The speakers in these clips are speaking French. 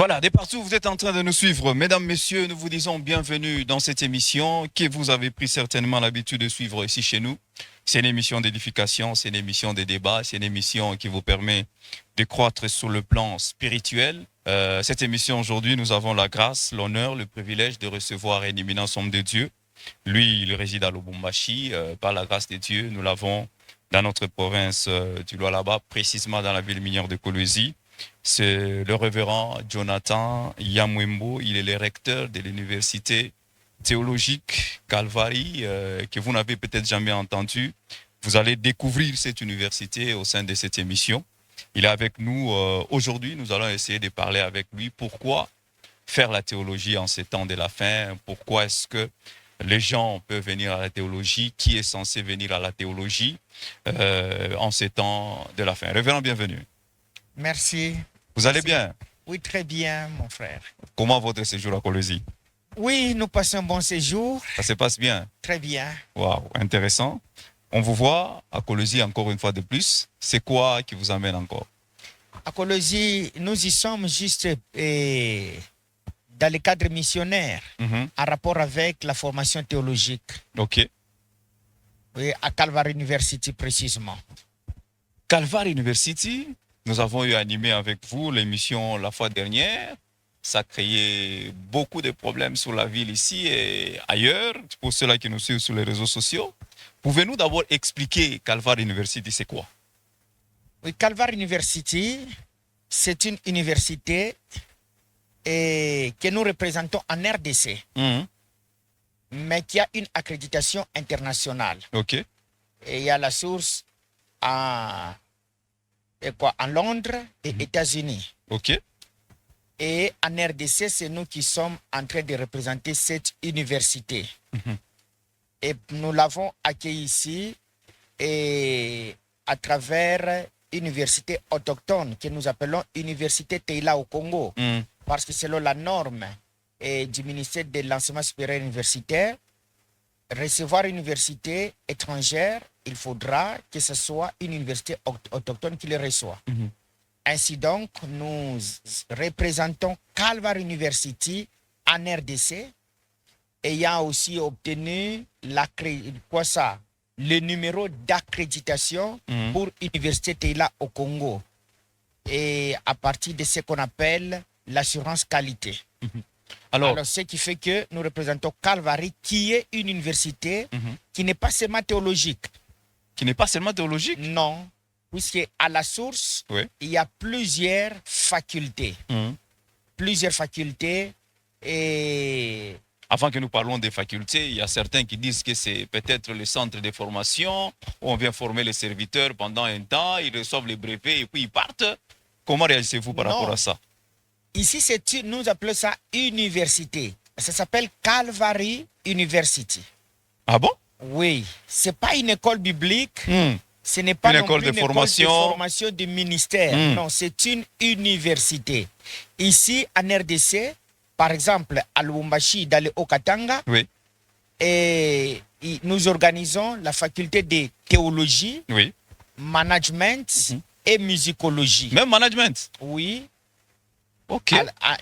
Voilà, de partout, vous êtes en train de nous suivre. Mesdames, messieurs, nous vous disons bienvenue dans cette émission que vous avez pris certainement l'habitude de suivre ici chez nous. C'est une émission d'édification, c'est une émission de débat, c'est une émission qui vous permet de croître sur le plan spirituel. Cette émission aujourd'hui, nous avons la grâce, l'honneur, le privilège de recevoir un éminent homme de Dieu. Lui, il réside à Lubumbashi. Par la grâce de Dieu, nous l'avons dans notre province du Lualaba, précisément dans la ville minière de Kolwezi. C'est le révérend Jonathan Yamwembo. Il est le recteur de l'université théologique Calvary, que vous n'avez peut-être jamais entendu. Vous allez découvrir cette université au sein de cette émission. Il est avec nous aujourd'hui. Nous allons essayer de parler avec lui. Pourquoi faire la théologie en ces temps de la fin? Pourquoi est-ce que les gens peuvent venir à la théologie? Qui est censé venir à la théologie en ces temps de la fin? Révérend, bienvenue. Merci. Vous allez bien? Oui, très bien, mon frère. Comment votre séjour à Kolwezi? Oui, nous passons un bon séjour. Ça se passe bien? Très bien. Waouh, intéressant. On vous voit à Kolwezi encore une fois de plus. C'est quoi qui vous amène encore? À Kolwezi, nous y sommes juste dans le cadre missionnaire, en rapport avec la formation théologique. Ok. Oui, à Calvary University précisément. Calvary University, nous avons eu animé avec vous l'émission la fois dernière. Ça a créé beaucoup de problèmes sur la ville ici et ailleurs, pour ceux-là qui nous suivent sur les réseaux sociaux. Pouvez-nous d'abord expliquer Calvary University, c'est quoi? Oui, Calvary University, c'est une université que nous représentons en RDC, mais qui a une accréditation internationale. Ok. Et il y a la source en Londres et États-Unis. Ok. Et en RDC, c'est nous qui sommes en train de représenter cette université. Et nous l'avons accueilli ici et à travers une université autochtone que nous appelons Université Teila au Congo. Parce que selon la norme du ministère de l'enseignement supérieur universitaire, recevoir une université étrangère, il faudra que ce soit une université autochtone qui le reçoit. Ainsi donc, nous représentons Calvary University en RDC, ayant aussi obtenu le numéro d'accréditation pour Université Teila au Congo, et à partir de ce qu'on appelle l'assurance qualité. Alors, ce qui fait que nous représentons Calvary, qui est une université qui n'est pas seulement théologique. Qui n'est pas seulement théologique? Non, puisqu'à la source, il y a plusieurs facultés. Plusieurs facultés et... Avant que nous parlons des facultés, il y a certains qui disent que c'est peut-être le centre de formation où on vient former les serviteurs pendant un temps, ils reçoivent les brevets et puis ils partent. Comment réagissez-vous par rapport à ça? Ici, nous appelons ça université. Ça s'appelle Calvary University. Ah bon? Oui. Ce n'est pas une école biblique. Ce n'est pas une non école plus de une formation. École de formation du ministère. Non, c'est une université. Ici, en RDC, par exemple, à Lubumbashi, dans le Haut-Katanga, et nous organisons la faculté de théologie, management et musicologie. Même management? Oui. Ok.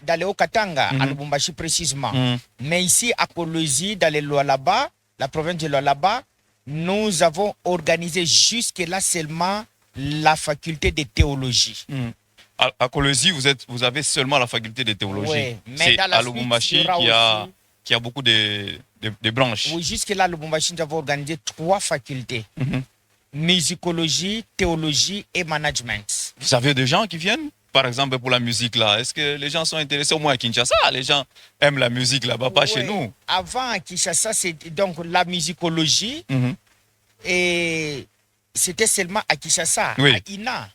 Dans le Haut-Katanga, à Lubumbashi précisément. Mais ici, à Kolwezi, dans le Lualaba, la province de Lualaba, nous avons organisé jusque-là seulement la faculté de théologie. À Kolwezi, vous avez seulement la faculté de théologie. Oui, mais c'est dans la à Lubumbashi qui a beaucoup de branches. Oui, jusque-là, à Lubumbashi, nous avons organisé 3 facultés. Musicologie, théologie et management. Vous avez des gens qui viennent? Par exemple, pour la musique, là, est-ce que les gens sont intéressés au moins à Kinshasa? Les gens aiment la musique là-bas, pas chez nous. Avant, à Kinshasa, c'est donc la musicologie. Et c'était seulement à Kinshasa, à Ina.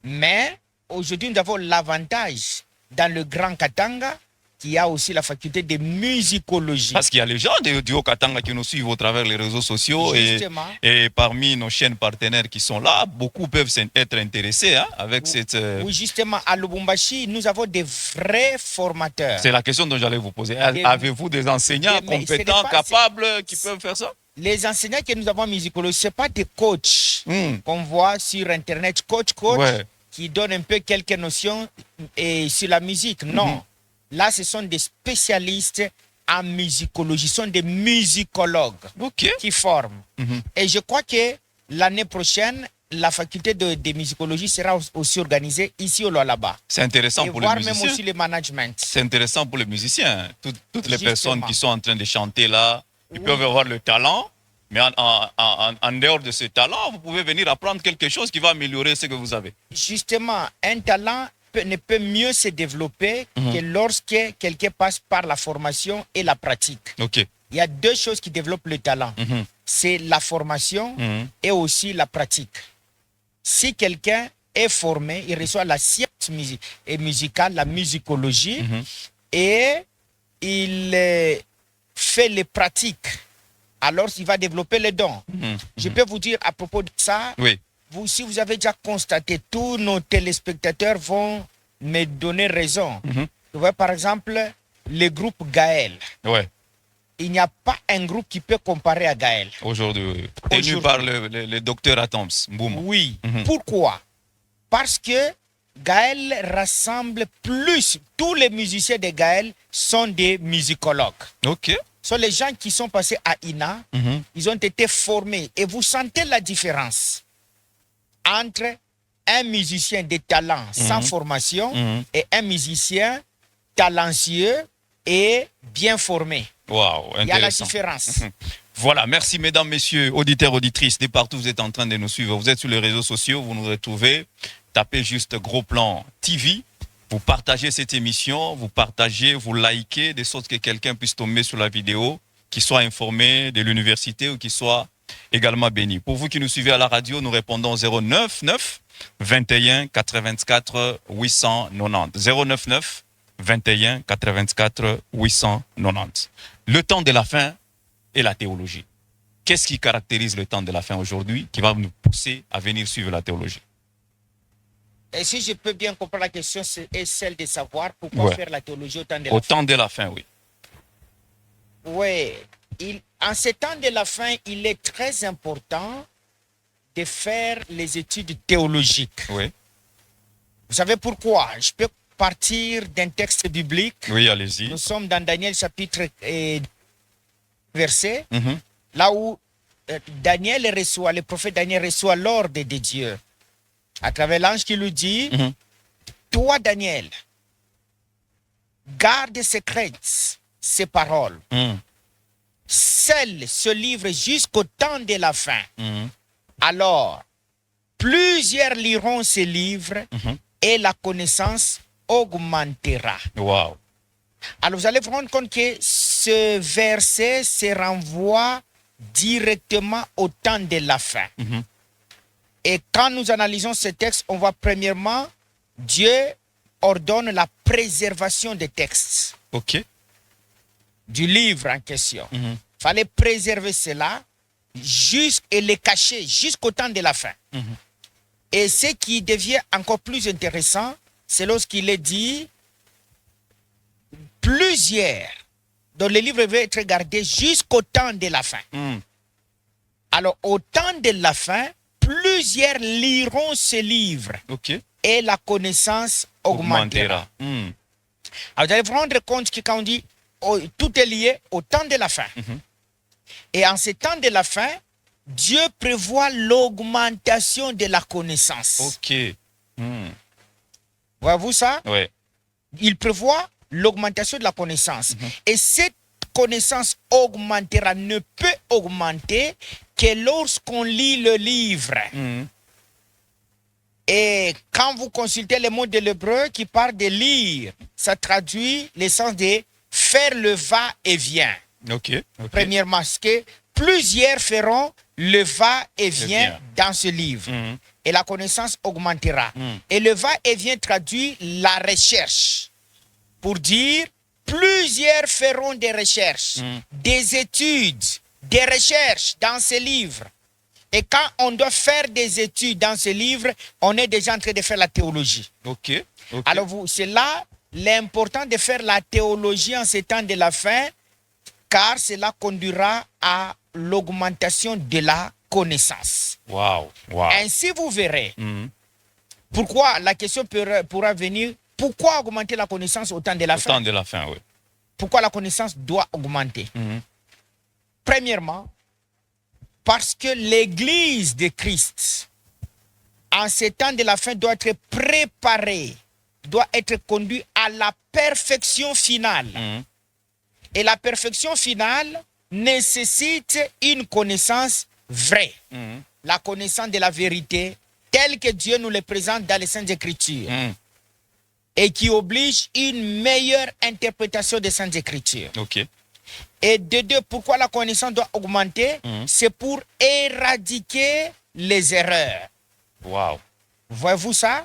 Mais aujourd'hui, nous avons l'avantage dans le Grand Katanga, qui a aussi la faculté de musicologie. Parce qu'il y a les gens du Haut-Katanga qui nous suivent au travers des réseaux sociaux et parmi nos chaînes partenaires qui sont là, beaucoup peuvent être intéressés avec cette... Oui, justement, à Lubumbashi, nous avons des vrais formateurs. C'est la question dont j'allais vous poser. Avez-vous des enseignants compétents, capables, qui peuvent faire ça? Les enseignants que nous avons en musicologie, ce n'est pas des coachs qu'on voit sur Internet, coach. qui donnent un peu quelques notions sur la musique. Non. Là, ce sont des spécialistes en musicologie, ce sont des musicologues qui forment. Et je crois que l'année prochaine, la faculté de musicologie sera aussi organisée ici au Lualaba. C'est intéressant pour les musiciens. Et voir même aussi le management. C'est intéressant pour les musiciens. Toutes les Justement. personnes qui sont en train de chanter là, ils peuvent avoir le talent, mais en dehors de ce talent, vous pouvez venir apprendre quelque chose qui va améliorer ce que vous avez. Justement, un talent ne peut mieux se développer que lorsque quelqu'un passe par la formation et la pratique. Ok. Il y a deux choses qui développent le talent. C'est la formation et aussi la pratique. Si quelqu'un est formé, il reçoit la science musicale, la musicologie, et il fait les pratiques, alors il va développer les dons. Je peux vous dire à propos de ça, Oui. si vous avez déjà constaté, tous nos téléspectateurs vont me donner raison. Vous voyez par exemple le groupe Gaël. Ouais. Il n'y a pas un groupe qui peut comparer à Gaël. Aujourd'hui, tenu par le docteur Atoms. Boum. Oui. Pourquoi? Parce que Gaël rassemble plus. Tous les musiciens de Gaël sont des musicologues. Ok. Ce sont les gens qui sont passés à INA. Ils ont été formés. Et vous sentez la différence entre un musicien de talent sans formation et un musicien talentueux et bien formé. Waouh, il y a la différence. Voilà, merci mesdames, messieurs, auditeurs, auditrices, de partout vous êtes en train de nous suivre. Vous êtes sur les réseaux sociaux, vous nous retrouvez. Tapez juste Gros Plan TV. Vous partagez cette émission, vous partagez, vous likez, de sorte que quelqu'un puisse tomber sur la vidéo, qu'il soit informé de l'université ou qu'il soit également béni. Pour vous qui nous suivez à la radio, nous répondons 099 21 84 890. 099 21 84 890. Le temps de la fin et la théologie. Qu'est-ce qui caractérise le temps de la fin aujourd'hui qui va nous pousser à venir suivre la théologie? Et si je peux bien comprendre la question, c'est celle de savoir pourquoi faire la théologie au temps de la fin. Au temps de la fin, oui. Oui. En ce temps de la fin, il est très important de faire les études théologiques. Oui. Vous savez pourquoi? Je peux partir d'un texte biblique. Oui, allez-y. Nous sommes dans Daniel chapitre verset, là où le prophète Daniel reçoit l'ordre de Dieu à travers l'ange qui lui dit, toi Daniel, garde secrètes ces paroles. Scelle ce livre jusqu'au temps de la fin. Alors, plusieurs liront ce livre et la connaissance augmentera. Wow. Alors, vous allez vous rendre compte que ce verset se renvoie directement au temps de la fin. Et quand nous analysons ce texte, on voit premièrement, Dieu ordonne la préservation des textes. Ok. Du livre en question. Il fallait préserver cela et les cacher jusqu'au temps de la fin. Et ce qui devient encore plus intéressant, c'est lorsqu'il est dit plusieurs dont le livre va être gardé jusqu'au temps de la fin. Alors, au temps de la fin, plusieurs liront ce livre et la connaissance augmentera. Alors, vous allez vous rendre compte que quand on dit tout est lié au temps de la fin. Et en ce temps de la fin, Dieu prévoit l'augmentation de la connaissance. Ok. Voyez-vous ça? Ouais. Il prévoit l'augmentation de la connaissance. Et cette connaissance augmentera, ne peut augmenter que lorsqu'on lit le livre. Et quand vous consultez le mot de l'hébreu qui parle de lire, ça traduit l'essence de faire le va-et-vient. Premièrement, parce que plusieurs feront le va-et-vient dans ce livre. Et la connaissance augmentera. Et le va-et-vient traduit la recherche. Pour dire, plusieurs feront des recherches, des études, des recherches dans ce livre. Et quand on doit faire des études dans ce livre, on est déjà en train de faire la théologie. Alors, c'est là l'important de faire la théologie en ces temps de la fin, car cela conduira à l'augmentation de la connaissance. Wow. Ainsi, vous verrez, Pourquoi la question pourra venir, pourquoi augmenter la connaissance au temps de la Au fin? temps de la fin, oui. Pourquoi la connaissance doit augmenter? Premièrement, parce que l'Église de Christ, en ces temps de la fin, doit être préparée, doit être conduite à la perfection finale. Et la perfection finale nécessite une connaissance vraie, la connaissance de la vérité, telle que Dieu nous le présente dans les Saintes Écritures, et qui oblige une meilleure interprétation des Saintes Écritures. Ok. Et de deux, pourquoi la connaissance doit augmenter? C'est pour éradiquer les erreurs. Wow. Voyez-vous ça?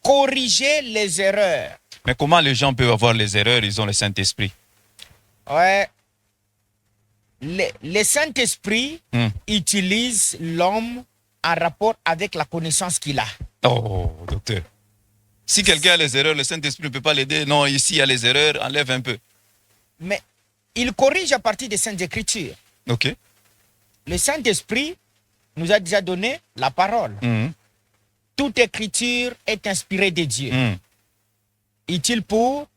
Corriger les erreurs. Mais comment les gens peuvent avoir les erreurs? Ils ont le Saint-Esprit. Ouais. Le Saint-Esprit utilise l'homme en rapport avec la connaissance qu'il a. Oh, docteur. Si quelqu'un a les erreurs, le Saint-Esprit ne peut pas l'aider. Non, ici, il y a les erreurs, enlève un peu. Mais il corrige à partir des Saintes Écritures. Ok. Le Saint-Esprit nous a déjà donné la parole. Toute écriture est inspirée de Dieu. Utile pour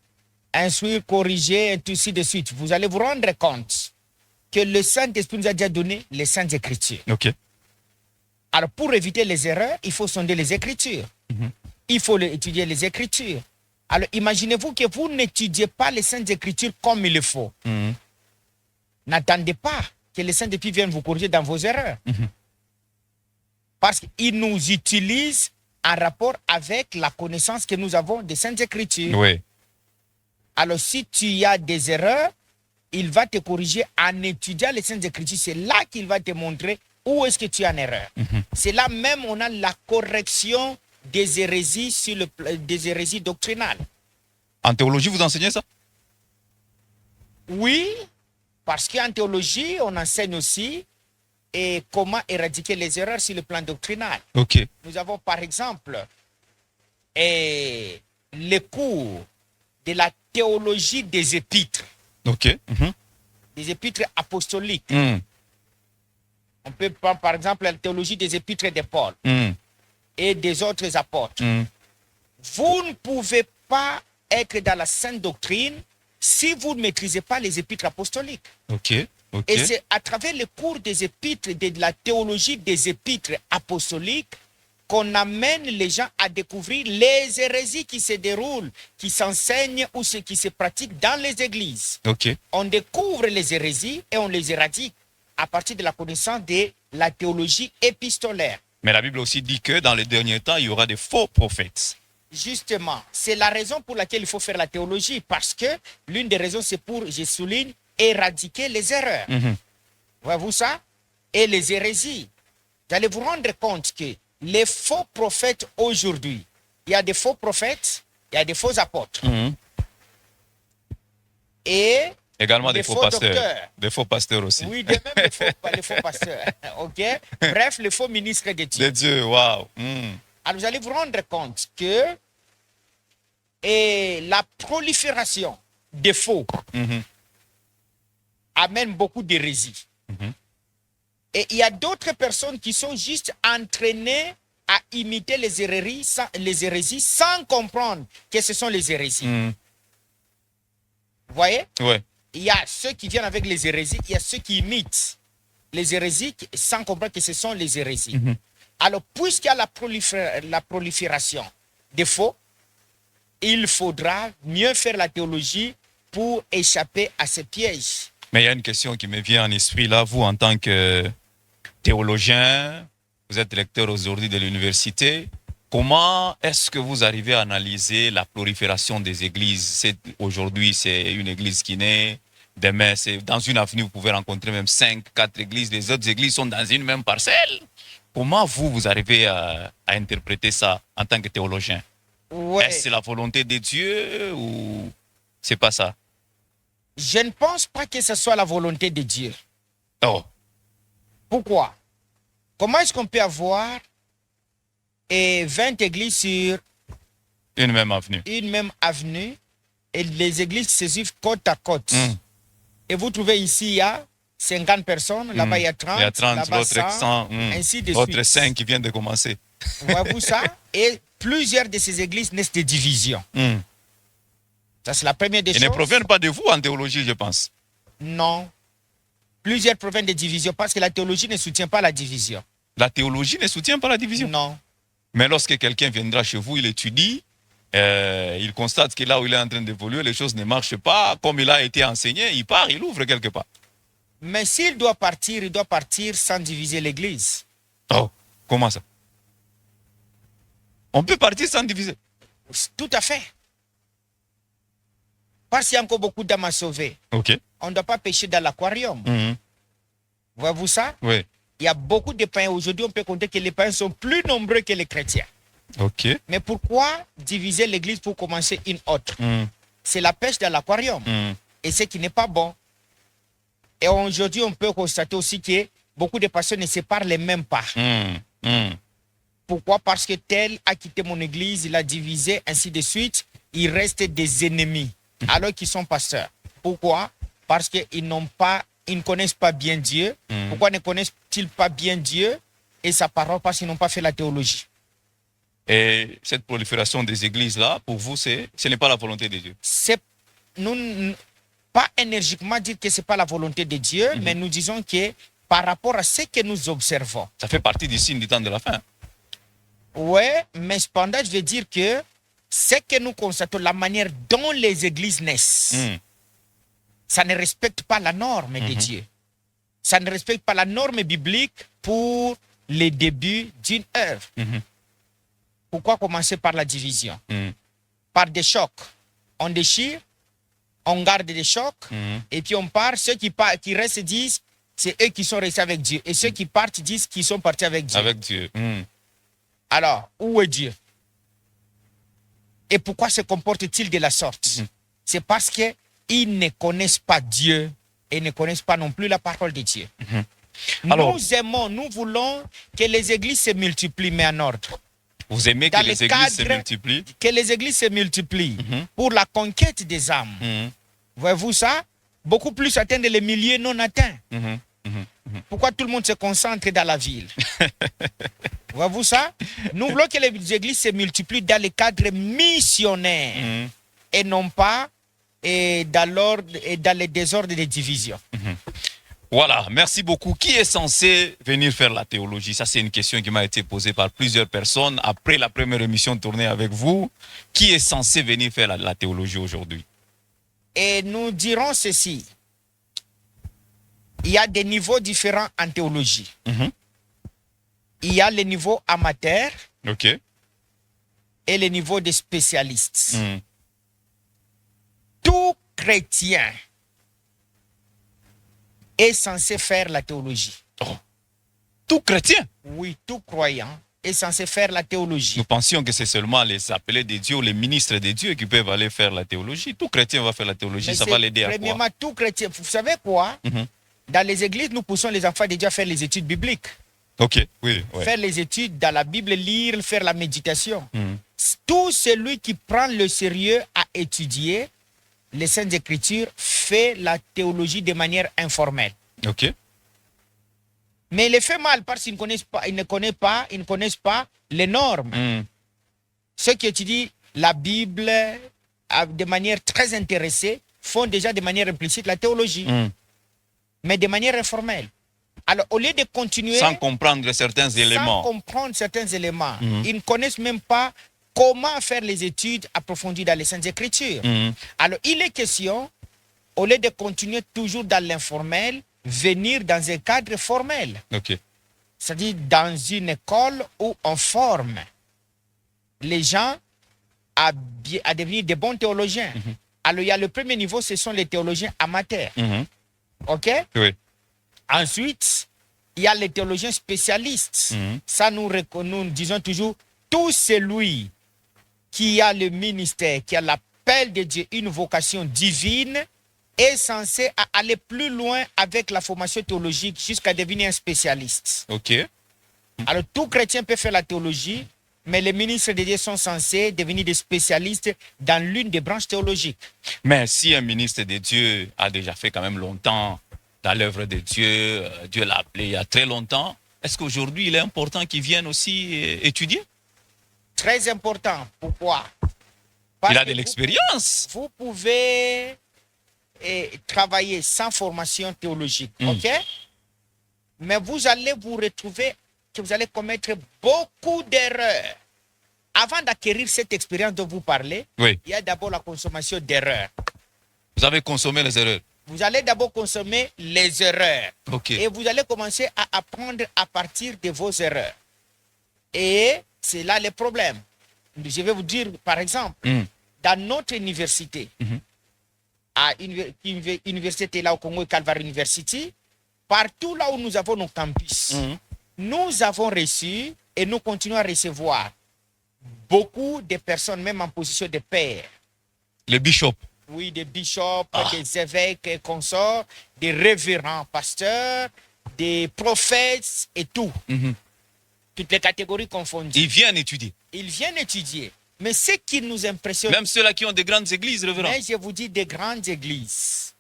instruire, corriger, et ainsi de suite. Vous allez vous rendre compte que le Saint-Esprit nous a déjà donné les Saintes Écritures. Ok. Alors, pour éviter les erreurs, il faut sonder les Écritures. Il faut étudier les Écritures. Alors, imaginez-vous que vous n'étudiez pas les Saintes Écritures comme il le faut. N'attendez pas que les Saint-Esprit viennent vous corriger dans vos erreurs. Parce qu'il nous utilise en rapport avec la connaissance que nous avons des Saintes Écritures. Oui. Alors, si tu as des erreurs, il va te corriger en étudiant les Saintes Écritures. C'est là qu'il va te montrer où est-ce que tu es en erreur. C'est là même on a la correction des hérésies, des hérésies doctrinales. En théologie, vous enseignez ça? Oui, parce qu'en théologie, on enseigne aussi comment éradiquer les erreurs sur le plan doctrinal. Ok. Nous avons par exemple les cours de la théologie des épîtres. Ok. Des épîtres apostoliques. On peut prendre par exemple la théologie des épîtres de Paul et des autres apôtres. Vous ne pouvez pas être dans la sainte doctrine si vous ne maîtrisez pas les épîtres apostoliques. Ok. Ok. Et c'est à travers le cours des épîtres, de la théologie des épîtres apostoliques, qu'on amène les gens à découvrir les hérésies qui se déroulent, qui s'enseignent ou ce qui se pratique dans les églises. Ok. On découvre les hérésies et on les éradique à partir de la connaissance de la théologie épistolaire. Mais la Bible aussi dit que dans les derniers temps, il y aura des faux prophètes. Justement, c'est la raison pour laquelle il faut faire la théologie, parce que l'une des raisons, c'est pour, je souligne, éradiquer les erreurs. Voyez-vous ça? Et les hérésies. Vous allez vous rendre compte que les faux prophètes aujourd'hui, il y a des faux prophètes, il y a des faux apôtres. Et également des faux pasteurs. docteurs. Des faux pasteurs aussi. Oui, de même les faux pasteurs. Ok? Bref, les faux ministres de Dieu. De Dieu, waouh. Alors, vous allez vous rendre compte que la prolifération des faux amène beaucoup d'hérésies. Et il y a d'autres personnes qui sont juste entraînées à imiter les hérésies sans comprendre que ce sont les hérésies. Vous voyez? Ouais. Il y a ceux qui viennent avec les hérésies, il y a ceux qui imitent les hérésies sans comprendre que ce sont les hérésies. Alors, puisqu'il y a la prolifération des faux, il faudra mieux faire la théologie pour échapper à ces pièges. Mais il y a une question qui me vient en esprit là. Vous, en tant que théologien, vous êtes lecteur aujourd'hui de l'université. Comment est-ce que vous arrivez à analyser la prolifération des églises? Aujourd'hui, c'est une église qui naît. Demain, c'est dans une avenue, vous pouvez rencontrer même 5, 4 églises. Les autres églises sont dans une même parcelle. Comment vous arrivez à interpréter ça en tant que théologien? Ouais. Est-ce la volonté de Dieu ou c'est pas ça? Je ne pense pas que ce soit la volonté de Dieu. Oh. Pourquoi? Comment est-ce qu'on peut avoir 20 églises sur une même avenue et les églises se suivent côte à côte? Et vous trouvez ici, il y a 50 personnes, là-bas il y a 30, il y a 30 là-bas l'autre 100, ainsi de suite. L'autre 5 qui viennent de commencer. Voyez-vous ça? Et plusieurs de ces églises naissent de divisions. Ça, c'est la première des Ils choses. ne proviennent pas de vous en théologie, je pense. Non. Plusieurs proviennent de divisions parce que la théologie ne soutient pas la division. La théologie ne soutient pas la division. Non. Mais lorsque quelqu'un viendra chez vous, il étudie, il constate que là où il est en train d'évoluer, les choses ne marchent pas comme il a été enseigné, il part, il ouvre quelque part. Mais s'il doit partir, il doit partir sans diviser l'église. Oh, comment ça? On peut partir sans diviser. Tout à fait. Parce qu'il y a encore beaucoup d'âmes à sauver. Ok. On ne doit pas pêcher dans l'aquarium. Voyez-vous ça? Oui. Il y a beaucoup de païens. Aujourd'hui, on peut compter que les païens sont plus nombreux que les chrétiens. Ok. Mais pourquoi diviser l'église pour commencer une autre? C'est la pêche dans l'aquarium. Et ce qui n'est pas bon. Et aujourd'hui, on peut constater aussi que beaucoup de personnes ne se parlent même pas. Pourquoi? Parce que tel a quitté mon église, il a divisé, ainsi de suite. Il reste des ennemis alors qu'ils sont pasteurs. Pourquoi? Parce qu'ils ne connaissent pas bien Dieu. Pourquoi ne connaissent-ils pas bien Dieu et sa parole? Parce qu'ils n'ont pas fait la théologie. Et cette prolifération des églises-là, pour vous, ce n'est pas la volonté de Dieu. C'est pas énergiquement dire que ce n'est pas la volonté de Dieu, mais nous disons que par rapport à ce que nous observons. Ça fait partie du signe du temps de la fin. Oui, mais cependant, je veux dire que ce que nous constatons, la manière dont les églises naissent, ça ne respecte pas la norme de Dieu. Ça ne respecte pas la norme biblique pour les débuts d'une œuvre. Pourquoi commencer par la division? Par des chocs. On déchire, on garde des chocs, et puis on part. Ceux qui restent disent, c'est eux qui sont restés avec Dieu. Et ceux qui partent disent qu'ils sont partis avec Dieu. Avec Dieu. Alors, où est Dieu? Et pourquoi se comportent-ils de la sorte? C'est parce qu'ils ne connaissent pas Dieu et ne connaissent pas non plus la parole de Dieu. Alors, nous aimons, nous voulons que les églises se multiplient, mais en ordre. Vous aimez que Dans les le églises se cadre- multiplient? Que les églises se multiplient pour la conquête des âmes. Voyez-vous ça? Beaucoup plus atteindre les milliers non atteints. Pourquoi tout le monde se concentre dans la ville? Voyez-vous ça? Nous voulons que les églises se multiplient dans le cadre missionnaire et non pas dans les désordres des divisions. Voilà, merci beaucoup. Qui est censé venir faire la théologie? Ça, c'est une question qui m'a été posée par plusieurs personnes après la première émission tournée avec vous. Qui est censé venir faire la théologie aujourd'hui? Et nous dirons ceci. Il y a des niveaux différents en théologie. Il y a le niveau amateur Ok. et le niveau des spécialistes. Tout chrétien est censé faire la théologie. Oh. Tout chrétien? Oui, tout croyant est censé faire la théologie. Nous pensions que c'est seulement les appelés de Dieu, les ministres de Dieu qui peuvent aller faire la théologie. Tout chrétien va faire la théologie, Mais ça c'est va l'aider à quoi? premièrement, tout chrétien. Vous savez quoi? Dans les églises, nous poussons les enfants de Dieu à faire les études bibliques. Ok, oui. Ouais. Faire les études dans la Bible, lire, faire la méditation. Tout celui qui prend le sérieux à étudier les Saintes Écritures fait la théologie de manière informelle. Ok. Mais il le fait mal parce qu'ils ne connaissent pas les normes. Ceux qui étudient la Bible de manière très intéressée font déjà de manière implicite la théologie, mais de manière informelle. Alors, au lieu de continuer Sans comprendre certains éléments. sans comprendre certains éléments, ils ne connaissent même pas comment faire les études approfondies dans les Saintes Écritures. Alors, il est question, au lieu de continuer toujours dans l'informel, venir dans un cadre formel. Ok. C'est-à-dire dans une école où on forme les gens à devenir des bons théologiens. Alors, il y a le premier niveau, ce sont les théologiens amateurs. OK? Oui. Ensuite, il y a les théologiens spécialistes. Ça, nous disons toujours, tout celui qui a le ministère, qui a l'appel de Dieu, une vocation divine, est censé aller plus loin avec la formation théologique jusqu'à devenir un spécialiste. Ok. Alors, tout chrétien peut faire la théologie, mais les ministres de Dieu sont censés devenir des spécialistes dans l'une des branches théologiques. Mais si un ministre de Dieu a déjà fait quand même longtemps dans l'œuvre de Dieu, Dieu l'a appelé il y a très longtemps, est-ce qu'aujourd'hui il est important qu'il vienne aussi étudier? Très important. Pourquoi? Il a de l'expérience. Vous pouvez travailler sans formation théologique, ok? Mais vous allez vous retrouver que vous allez commettre beaucoup d'erreurs. Avant d'acquérir cette expérience dont vous parlez, Oui. il y a d'abord la consommation d'erreurs. Vous avez consommé les erreurs. Vous allez d'abord consommer les erreurs. Ok. Et vous allez commencer à apprendre à partir de vos erreurs. Et c'est là le problème. Je vais vous dire, par exemple, dans notre université, à l'université là au Congo, Calvary University, partout là où nous avons nos campus, nous avons reçu et nous continuons à recevoir beaucoup de personnes, même en position de père. Les bishops. Oui, des bishops, des évêques et consorts, des révérends pasteurs, des prophètes et tout. Toutes les catégories confondues. Ils viennent étudier. Ils viennent étudier. Mais ce qui nous impressionne... Même ceux-là qui ont des grandes églises, révérend. Mais je vous dis des grandes églises.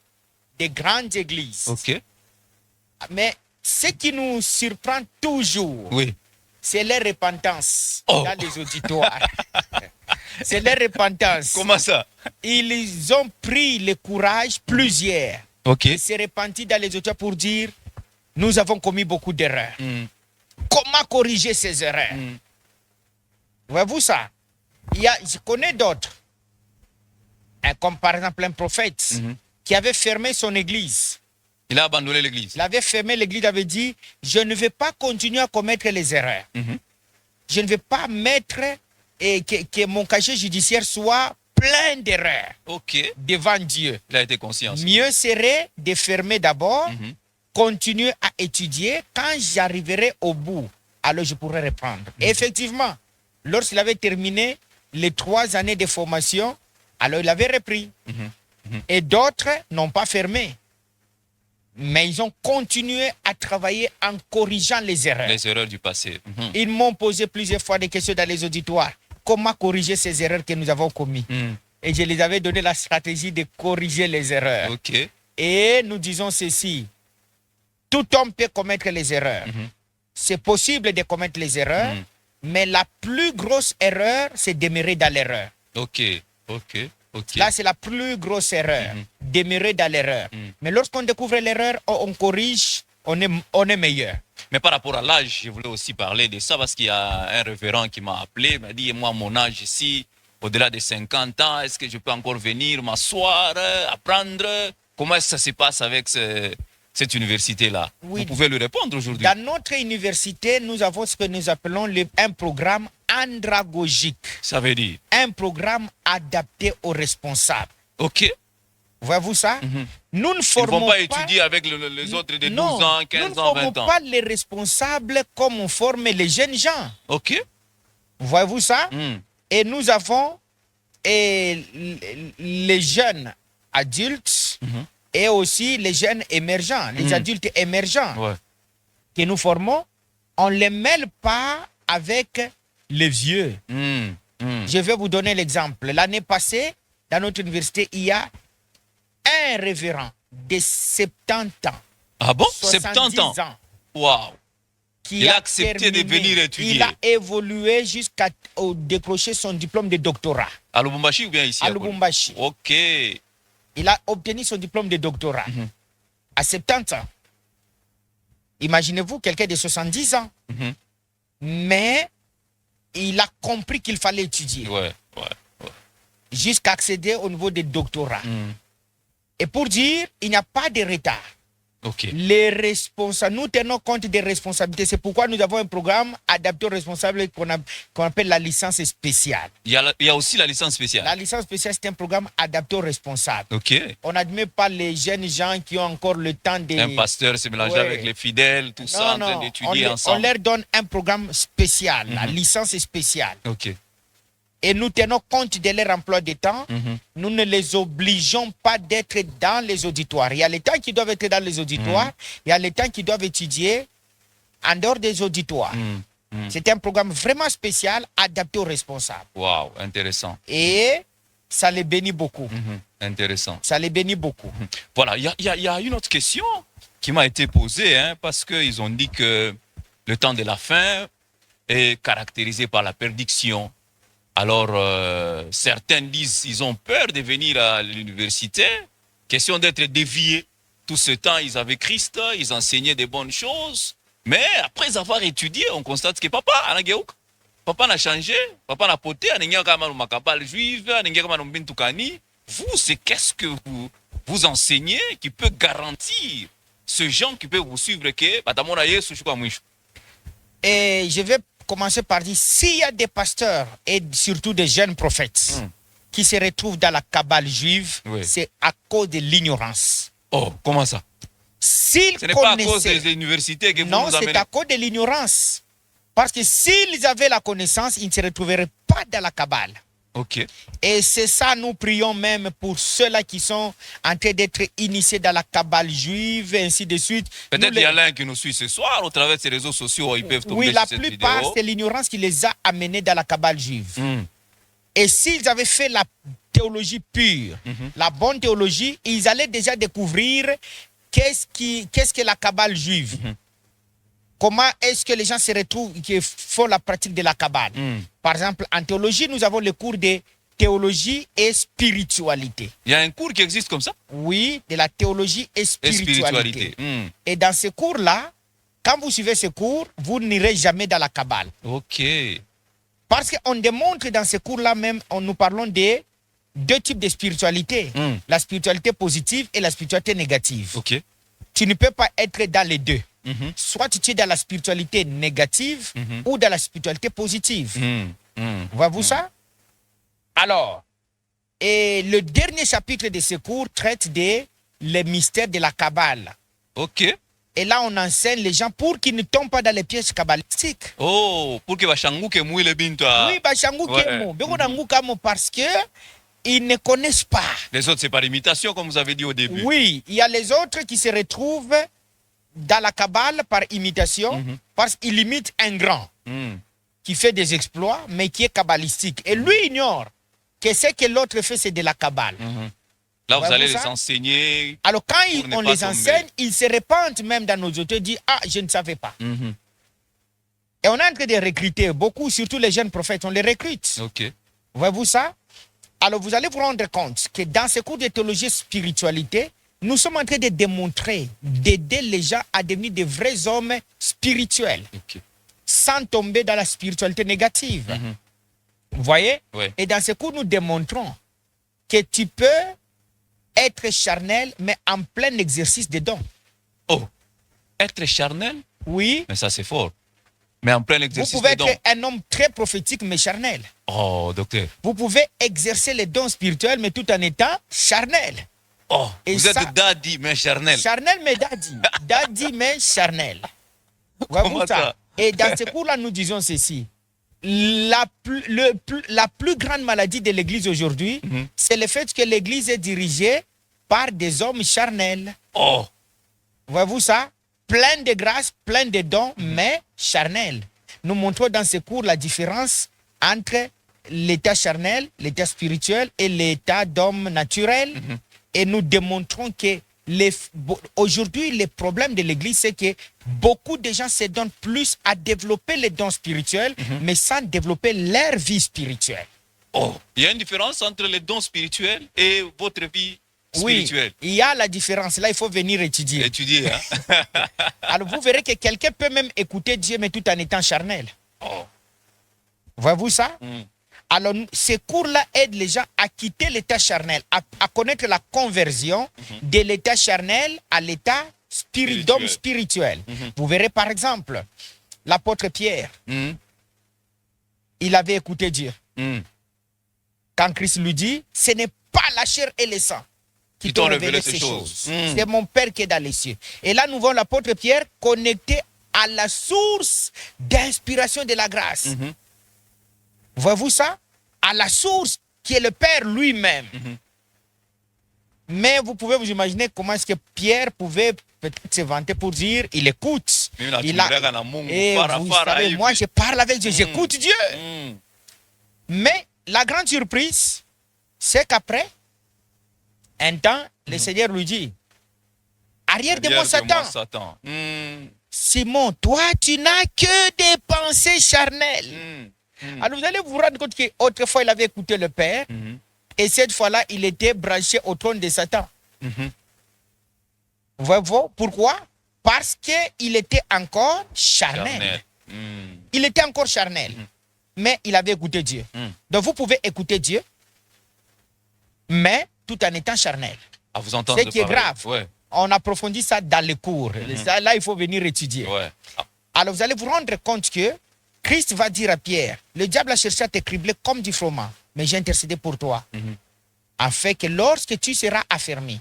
Des grandes églises. Ok. Mais ce qui nous surprend toujours, Oui. c'est leur repentance Oh. dans les auditoires. C'est leur repentance. Comment ça? Ils ont pris le courage, plusieurs, Ok. de se repentir dans les auditoires pour dire nous avons commis beaucoup d'erreurs. Comment corriger ces erreurs? Voyez-vous ça? Je connais d'autres, comme par exemple un prophète qui avait fermé son église. Il a abandonné l'église. Il avait fermé l'église, il avait dit je ne vais pas continuer à commettre les erreurs. Je ne vais pas mettre que mon casier judiciaire soit plein d'erreurs Ok. devant Dieu. Il a été conscient. Mieux serait de fermer d'abord, continuer à étudier. Quand j'arriverai au bout, alors je pourrai reprendre. Et effectivement, lorsqu'il avait terminé les 3 années de formation, alors il avait repris. Et d'autres n'ont pas fermé. Mais ils ont continué à travailler en corrigeant les erreurs. Les erreurs du passé. Ils m'ont posé plusieurs fois des questions dans les auditoires. Comment corriger ces erreurs que nous avons commises? Et je les avais donné la stratégie de corriger les erreurs. Ok. Et nous disons ceci. Tout homme peut commettre les erreurs. C'est possible de commettre les erreurs, mais la plus grosse erreur, c'est demeurer dans l'erreur. Ok. Ok. Ok. Là, c'est la plus grosse erreur, demeurer dans l'erreur. Mais lorsqu'on découvre l'erreur, on corrige, on est meilleur. Mais par rapport à l'âge, je voulais aussi parler de ça parce qu'il y a un révérend qui m'a appelé, m'a dit, moi, mon âge ici, au-delà de 50 ans, est-ce que je peux encore venir m'asseoir, apprendre? Comment est-ce que ça se passe avec cette université-là? Oui. Vous pouvez lui répondre aujourd'hui. Dans notre université, nous avons ce que nous appelons un programme andragogique, Ça veut dire? un programme adapté aux responsables. Ok. Voyez-vous ça? Nous ne Ils ne formons vont pas étudier avec les autres de 12 ans, 15 ans, 20 nous ne formons ans. pas les responsables comme on forme les jeunes gens. Ok. Voyez-vous ça? Et nous avons les jeunes adultes et aussi les jeunes émergents, les adultes émergents Ouais. que nous formons. On ne les mêle pas avec les vieux. Je vais vous donner l'exemple. L'année passée, dans notre université, il y a un révérend de 70 ans. Ah bon? 70 70 ans. Waouh. Qui Il a accepté de venir étudier. Il a évolué jusqu'à décrocher son diplôme de doctorat À Lubumbashi ou bien ici? à Lubumbashi. Ok. Il a obtenu son diplôme de doctorat à 70 ans. Imaginez-vous quelqu'un de 70 ans. Mais il a compris qu'il fallait étudier Ouais. jusqu'à accéder au niveau des doctorats. Et pour dire, il n'y a pas de retard. Ok. Les responsables, nous tenons compte des responsabilités. C'est pourquoi nous avons un programme adapté aux responsables qu'on appelle la licence spéciale. Il y a aussi la licence spéciale. La licence spéciale, c'est un programme adapté aux responsables. Ok. On n'admet pas les jeunes gens qui ont encore le temps de... Un pasteur se mélanger Ouais. avec les fidèles, tout ça, en train d'étudier on ensemble. leur donne un programme spécial, la licence spéciale. Ok. Et nous tenons compte de leur emploi de temps. Nous ne les obligeons pas d'être dans les auditoires. Il y a les temps qui doivent être dans les auditoires. Il y a les temps qui doivent étudier en dehors des auditoires. C'est un programme vraiment spécial, adapté aux responsables. Waouh, intéressant. Et ça les bénit beaucoup. Intéressant. Ça les bénit beaucoup. Voilà, il y a une autre question qui m'a été posée, parce qu'ils ont dit que le temps de la fin est caractérisé par la perdiction. Alors, certains disent qu'ils ont peur de venir à l'université. Question d'être déviés. Tout ce temps, ils avaient Christ, ils enseignaient des bonnes choses. Mais après avoir étudié, on constate que papa, papa n'a changé, papa n'a poté, juive, vous, c'est qu'est-ce que vous enseignez qui peut garantir ce gens qui peut vous suivre que Et je vais commencer par dire, s'il y a des pasteurs et surtout des jeunes prophètes qui se retrouvent dans la cabale juive, c'est à cause de l'ignorance. Oh, comment ça? Ce n'est pas à cause des universités que vous nous amenez. Non, c'est à cause de l'ignorance. Parce que s'ils avaient la connaissance, ils ne se retrouveraient pas dans la cabale. Ok. Et c'est ça, nous prions même pour ceux-là qui sont en train d'être initiés dans la cabale juive, et ainsi de suite. Peut-être qu'il y a l'un qui nous suit ce soir, au travers de ces réseaux sociaux, ils peuvent tomber sur cette vidéo. Oui, la plupart, c'est l'ignorance qui les a amenés dans la cabale juive. Et s'ils avaient fait la théologie pure, la bonne théologie, ils allaient déjà découvrir qu'est-ce que la cabale juive. Comment est-ce que les gens se retrouvent, qui font la pratique de la cabale. Par exemple, en théologie, nous avons le cours de théologie et spiritualité. Il y a un cours qui existe comme ça? Oui, de la théologie et spiritualité. Et dans ce cours-là, quand vous suivez ce cours, vous n'irez jamais dans la cabale. Ok. Parce qu'on démontre dans ce cours-là même, nous parlons de deux types de spiritualité. La spiritualité positive et la spiritualité négative. Ok. Tu ne peux pas être dans les deux. Soit tu es dans la spiritualité négative ou dans la spiritualité positive. Voyez-vous ça? Alors, et le dernier chapitre de ce cours traite des mystères de la Kabbale. Ok. Et là, on enseigne les gens pour qu'ils ne tombent pas dans les pièges kabbalistiques. Oh, pour que bashanguke mouille binta. Oui, bashanguke mou. Parce que ils ne connaissent pas. Les autres, c'est par imitation, comme vous avez dit au début. Oui, il y a les autres qui se retrouvent dans la Kabbale par imitation, parce qu'il imite un grand qui fait des exploits, mais qui est kabbalistique. Et lui ignore que ce que l'autre fait, c'est de la Kabbale. Là, vous allez les enseigner. Alors, quand on les enseigne, ils se répandent même dans nos auteurs, disent « Ah, je ne savais pas. Et on est en train de recruter beaucoup, surtout les jeunes prophètes, on les recrute. Ok. Voyez-vous ça? Alors, vous allez vous rendre compte que dans ce cours de théologie et spiritualité, nous sommes en train de démontrer, d'aider les gens à devenir de vrais hommes spirituels, sans tomber dans la spiritualité négative. Vous voyez? Et dans ce cours, nous démontrons que tu peux être charnel, mais en plein exercice des dons. Oh, être charnel? Oui. Mais ça, c'est fort. Mais en plein exercice des dons. Vous pouvez être un homme très prophétique, mais charnel. Oh, docteur. Vous pouvez exercer les dons spirituels, mais tout en étant charnel. Oh, et vous êtes daddy, mais charnel. Charnel, mais daddy. Daddy, mais charnel. Comment ça? Et dans ce cours-là, nous disons ceci. La plus grande maladie de l'Église aujourd'hui, c'est le fait que l'Église est dirigée par des hommes charnels. Oh. Voyez-vous ça? Plein de grâce, plein de dons, mais charnels. Nous montrons dans ce cours la différence entre l'état charnel, l'état spirituel et l'état d'homme naturel. Et nous démontrons que aujourd'hui, le problème de l'Église, c'est que beaucoup de gens se donnent plus à développer les dons spirituels, mais sans développer leur vie spirituelle. Oh, il y a une différence entre les dons spirituels et votre vie spirituelle. Oui, il y a la différence. Là, il faut venir étudier. Étudier, hein? Alors, vous verrez que quelqu'un peut même écouter Dieu, mais tout en étant charnel. Oh. Voyez-vous ça? Alors, ces cours-là aident les gens à quitter l'état charnel, à connaître la conversion de l'état charnel à l'état d'homme spirituel. Vous verrez par exemple, l'apôtre Pierre, il avait écouté Dieu. Quand Christ lui dit, ce n'est pas la chair et le sang qui t'ont révélé ces choses. C'est mon Père qui est dans les cieux. Et là, nous voyons l'apôtre Pierre connecté à la source d'inspiration de la grâce. Voyez-vous ça? À la source qui est le Père lui-même. Mais vous pouvez vous imaginer comment est-ce que Pierre pouvait peut-être se vanter pour dire, il écoute. Et vous savez, moi je parle avec Dieu, j'écoute Dieu. Mais la grande surprise, c'est qu'après, un temps, le Seigneur lui dit, arrière de moi, Satan. Simon, toi, tu n'as que des pensées charnelles. Alors vous allez vous rendre compte qu'autrefois il avait écouté le Père, et cette fois-là il était branché au trône de Satan. Voyez-vous pourquoi? Parce qu'il était encore charnel. Il était encore charnel, mais il avait écouté Dieu. Donc vous pouvez écouter Dieu, mais tout en étant charnel. À vous entendre. Ce qui est grave. Ouais. On approfondit ça dans les cours. Là, il faut venir étudier. Ouais. Alors, vous allez vous rendre compte que Christ va dire à Pierre, le diable a cherché à te cribler comme du froment, mais j'ai intercédé pour toi, afin que lorsque tu seras affermi,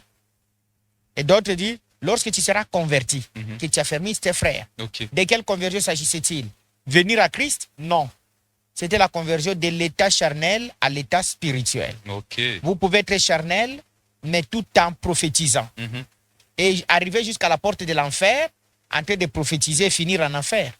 et d'autres disent, lorsque tu seras converti, que tu affermisses tes frères. Ok. De quelle conversion s'agissait-il? Venir à Christ? Non. C'était la conversion de l'état charnel à l'état spirituel. Ok. Vous pouvez être charnel, mais tout en prophétisant. Et arriver jusqu'à la porte de l'enfer, en train de prophétiser et finir en enfer.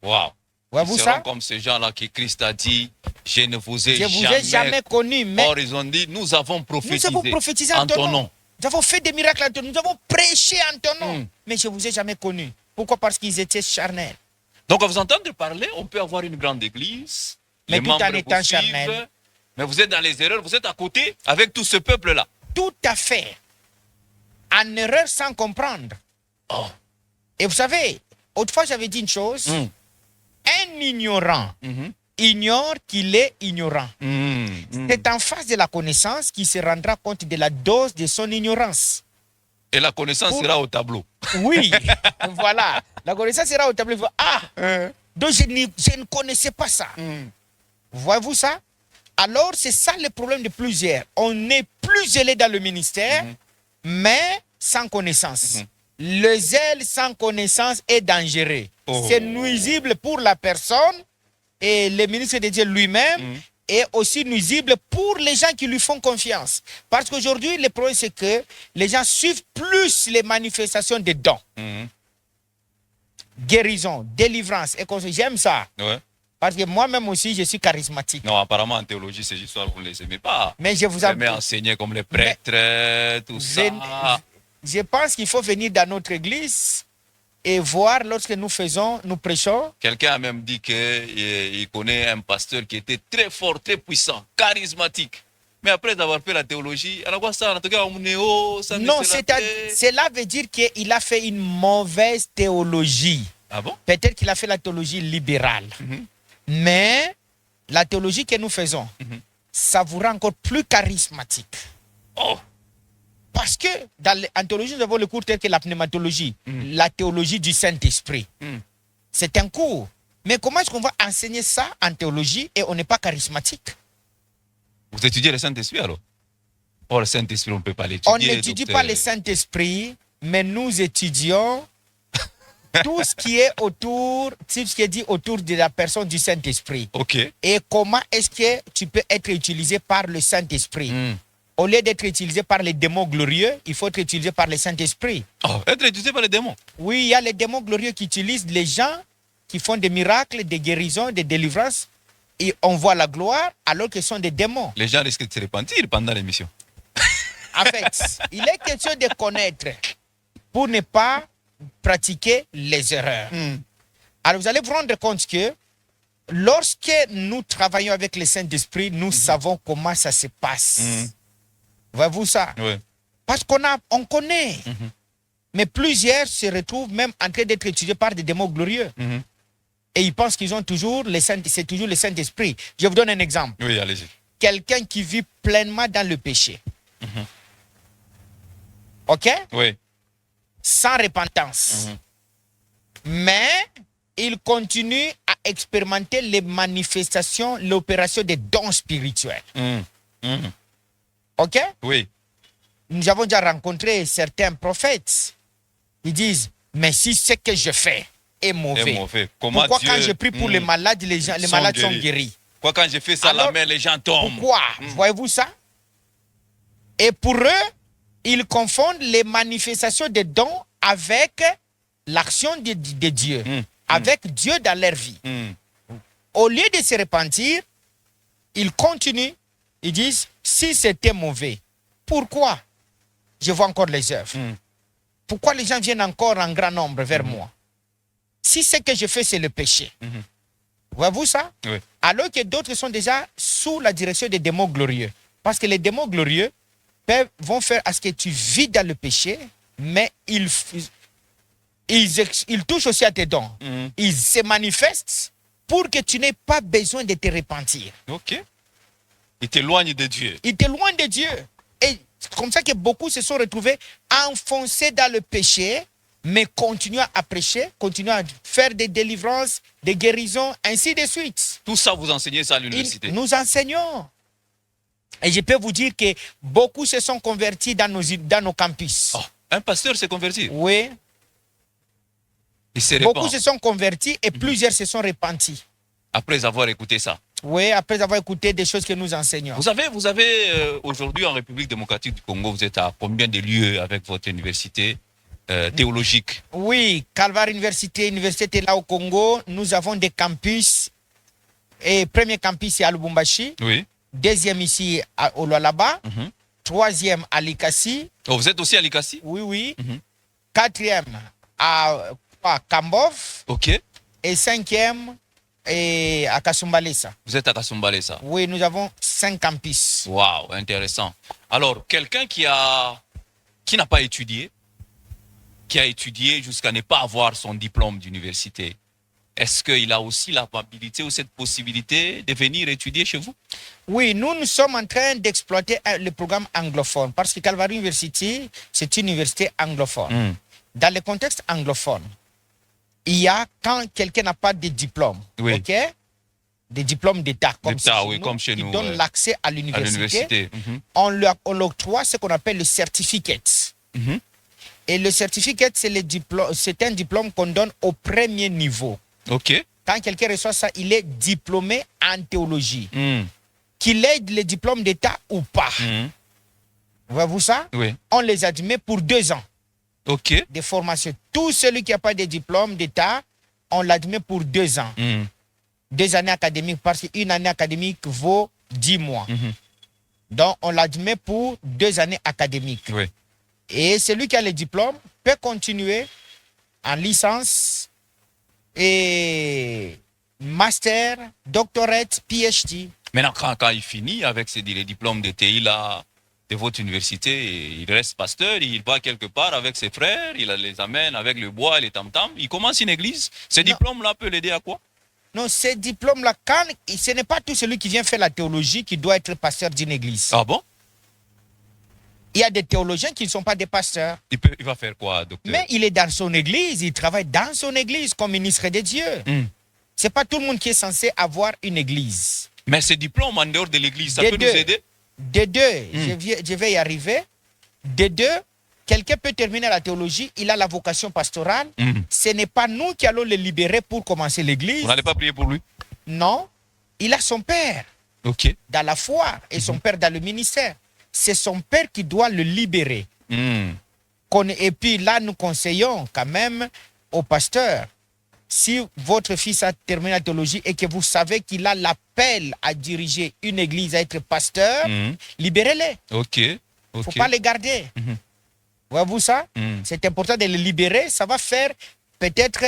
Waouh. Voyez-vous Ils seront ça? comme ces gens-là que Christ a dit, je ne vous ai Je vous ai jamais connu, mais Or, ils ont dit, nous avons prophétisé, nous avons prophétisé en ton nom. Nous avons fait des miracles en ton nom. Nous avons prêché en ton nom. Mais je ne vous ai jamais connu. Pourquoi? Parce qu'ils étaient charnels. Donc, à vous entendre parler, on peut avoir une grande église, Mais les tout en membres étant vous suivent, charnel. mais vous êtes dans les erreurs, vous êtes à côté avec tout ce peuple-là. Tout à fait. En erreur sans comprendre. Oh. Et vous savez, autrefois j'avais dit une chose. Un ignorant ignore qu'il est ignorant. C'est en face de la connaissance qu'il se rendra compte de la dose de son ignorance. Et la connaissance sera au tableau. Oui, voilà. La connaissance sera au tableau. Ah, donc je ne connaissais pas ça. Voyez-vous ça? Alors, c'est ça le problème de plusieurs. On est plus zélé dans le ministère, mais sans connaissance. Le zèle sans connaissance est dangereux. C'est nuisible pour la personne et le ministre de Dieu lui-même est aussi nuisible pour les gens qui lui font confiance. Parce qu'aujourd'hui, le problème, c'est que les gens suivent plus les manifestations des dons. Guérison, délivrance et conseil. J'aime ça. Ouais. Parce que moi-même aussi, je suis charismatique. Non, apparemment, en théologie, ces histoires, vous ne les aimez pas. Mais je vous Vous aimez enseigner comme les prêtres, tout ça. Je pense qu'il faut venir dans notre église et voir lorsque nous prêchons. Quelqu'un a même dit qu'il connaît un pasteur qui était très fort, très puissant, charismatique. Mais après avoir fait la théologie, alors quoi ça, en tout cas, on est haut, ça Non, cela veut dire qu'il a fait une mauvaise théologie. Ah bon? Peut-être qu'il a fait la théologie libérale. Mais la théologie que nous faisons, ça vous rend encore plus charismatique. Oh! Parce que en théologie, nous avons le cours tel que la pneumatologie, la théologie du Saint-Esprit. C'est un cours. Mais comment est-ce qu'on va enseigner ça en théologie et on n'est pas charismatique? Vous étudiez le Saint-Esprit alors? Oh, le Saint-Esprit, on ne peut pas l'étudier. On n'étudie pas le Saint-Esprit, mais nous étudions tout ce qui est autour, tout ce qui est dit autour de la personne du Saint-Esprit. Ok. Et comment est-ce que tu peux être utilisé par le Saint-Esprit? Au lieu d'être utilisé par les démons glorieux, il faut être utilisé par le Saint-Esprit. Oh, être utilisé par les démons? Oui, il y a les démons glorieux qui utilisent les gens qui font des miracles, des guérisons, des délivrances. Et on voit la gloire alors que ce sont des démons. Les gens risquent de se repentir pendant l'émission. En fait, il est question de connaître pour ne pas pratiquer les erreurs. Alors vous allez vous rendre compte que lorsque nous travaillons avec le Saint-Esprit, nous savons comment ça se passe. Voyez-vous ça? Oui. Parce qu'on connaît. Mais plusieurs se retrouvent même en train d'être étudiés par des démons glorieux. Et ils pensent qu'ils ont toujours c'est toujours le Saint-Esprit. Je vous donne un exemple. Oui, allez-y. Quelqu'un qui vit pleinement dans le péché. OK? Oui. Sans repentance. Mais il continue à expérimenter les manifestations, l'opération des dons spirituels. OK? Oui. Nous avons déjà rencontré certains prophètes. Ils disent, mais si ce que je fais est mauvais, pourquoi quand je prie pour les malades, les malades sont guéris? Pourquoi quand je fais ça, Alors, la main, les gens tombent? Pourquoi? Voyez-vous ça? Et pour eux, ils confondent les manifestations des dons avec l'action de Dieu, avec Dieu dans leur vie. Au lieu de se repentir, ils continuent, ils disent, si c'était mauvais, pourquoi je vois encore les œuvres? Pourquoi les gens viennent encore en grand nombre vers moi? Si ce que je fais, c'est le péché. Voyez-vous ça? Oui. Alors que d'autres sont déjà sous la direction des démons glorieux. Parce que les démons glorieux vont faire à ce que tu vis dans le péché, mais ils touchent aussi à tes dons. Ils se manifestent pour que tu n'aies pas besoin de te repentir. Ok. Ils t'éloignent de Dieu. Ils t'éloignent de Dieu. Et c'est comme ça que beaucoup se sont retrouvés enfoncés dans le péché, mais continuent à prêcher, continuent à faire des délivrances, des guérisons, ainsi de suite. Tout ça, vous enseignez ça à l'université? Nous enseignons. Et je peux vous dire que beaucoup se sont convertis dans nos campus. Oh, un pasteur s'est converti. Oui. Il se Beaucoup répand se sont convertis et plusieurs se sont repentis. après avoir écouté ça. Oui, après avoir écouté des choses que nous enseignons. Vous avez aujourd'hui en République démocratique du Congo, vous êtes à combien de lieux avec votre université théologique? Oui, Calvary Université, Université là au Congo, nous avons des campus. Et premier campus c'est à Lubumbashi. Oui. Deuxième ici au Lualaba. Troisième à Likasi. Oh, vous êtes aussi à Likasi? Oui, oui. Quatrième à Kambov. Ok. Et cinquième à Kasumbalesa. Vous êtes à Kasumbalesa? Oui, nous avons 5 campus. Waouh, intéressant. Alors, quelqu'un qui n'a pas étudié, qui a étudié jusqu'à ne pas avoir son diplôme d'université, est-ce qu'il a aussi la probabilité ou cette possibilité de venir étudier chez vous? Oui, nous sommes en train d'exploiter le programme anglophone parce que Calvary University, c'est une université anglophone. Dans le contexte anglophone, il y a quand quelqu'un n'a pas de diplôme, oui. ok, des diplômes d'État, comme chez nous, qui donnent l'accès à l'université, on l'octroie ce qu'on appelle le certificate. Et le certificate, c'est un diplôme qu'on donne au premier niveau. Ok. Quand quelqu'un reçoit ça, il est diplômé en théologie. Qu'il ait le diplôme d'État ou pas. Voyez-vous ça? Oui. On les admet pour 2 ans. Ok. De formation. Tout celui qui n'a pas de diplôme d'État, on l'admet pour 2 ans. 2 années académiques, parce qu'une année académique vaut 10 mois. Donc, on l'admet pour 2 années académiques. Oui. Et celui qui a le diplôme peut continuer en licence et master, doctorate, PhD. Maintenant, quand il finit avec les diplômes de TI là, de votre université, il reste pasteur, il va quelque part avec ses frères, il les amène avec le bois et les tam-tams, il commence une église. Ce diplôme-là peut l'aider à quoi? Non, ces diplômes-là, ce n'est pas tout celui qui vient faire la théologie qui doit être pasteur d'une église. Ah bon? Il y a des théologiens qui ne sont pas des pasteurs. Il va faire quoi, docteur? Mais il est dans son église, il travaille dans son église comme ministre de Dieu. Ce n'est pas tout le monde qui est censé avoir une église. Mais ce diplôme en dehors de l'église, ça peut nous aider? De deux, je vais y arriver. De deux, quelqu'un peut terminer la théologie, il a la vocation pastorale. Ce n'est pas nous qui allons le libérer pour commencer l'église. Vous n'allez pas prier pour lui? Non, il a son père dans la foi et son père dans le ministère. C'est son père qui doit le libérer. Et puis là, nous conseillons quand même au pasteur, si votre fils a terminé la théologie et que vous savez qu'il a l'appel à diriger une église, à être pasteur, libérez-les. Il ne faut pas les garder. Voyez-vous ça? C'est important de les libérer. Ça va faire peut-être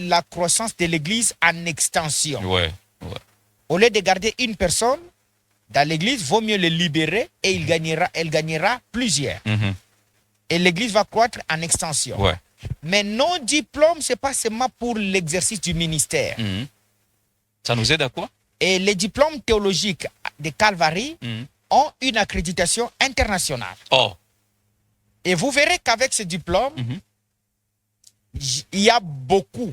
la croissance de l'église en extension. Au lieu de garder une personne, dans l'église, vaut mieux le libérer et elle gagnera plusieurs. Et l'église va croître en extension. Mais nos diplômes, ce n'est pas seulement pour l'exercice du ministère. Ça nous aide à quoi? Et les diplômes théologiques de Calvary ont une accréditation internationale. Et vous verrez qu'avec ce diplôme, il y a beaucoup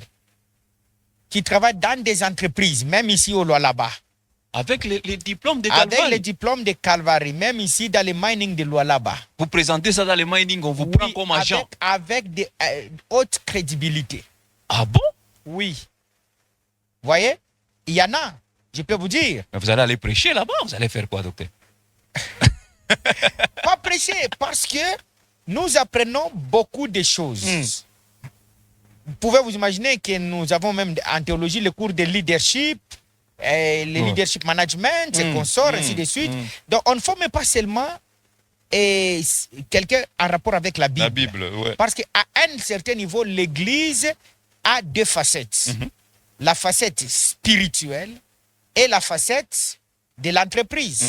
qui travaillent dans des entreprises, même ici au Lualaba. Avec les diplômes de Calvary? Avec les diplômes de Calvary, même ici dans les mining de Lualaba. Vous présentez ça dans les mining, on vous prend comme agent? Avec de haute crédibilité. Ah bon? Oui. Vous voyez? Il y en a, je peux vous dire. Mais vous allez aller prêcher là-bas? Vous allez faire quoi, docteur? Pas prêcher, parce que nous apprenons beaucoup de choses. Vous pouvez vous imaginer que nous avons même en théologie le cours de leadership, le leadership management, et consorts, ainsi de suite. Donc, on ne forme pas seulement quelqu'un en rapport avec la Bible. Parce qu'à un certain niveau, l'Église a 2 facettes. la facette spirituelle et la facette de l'entreprise.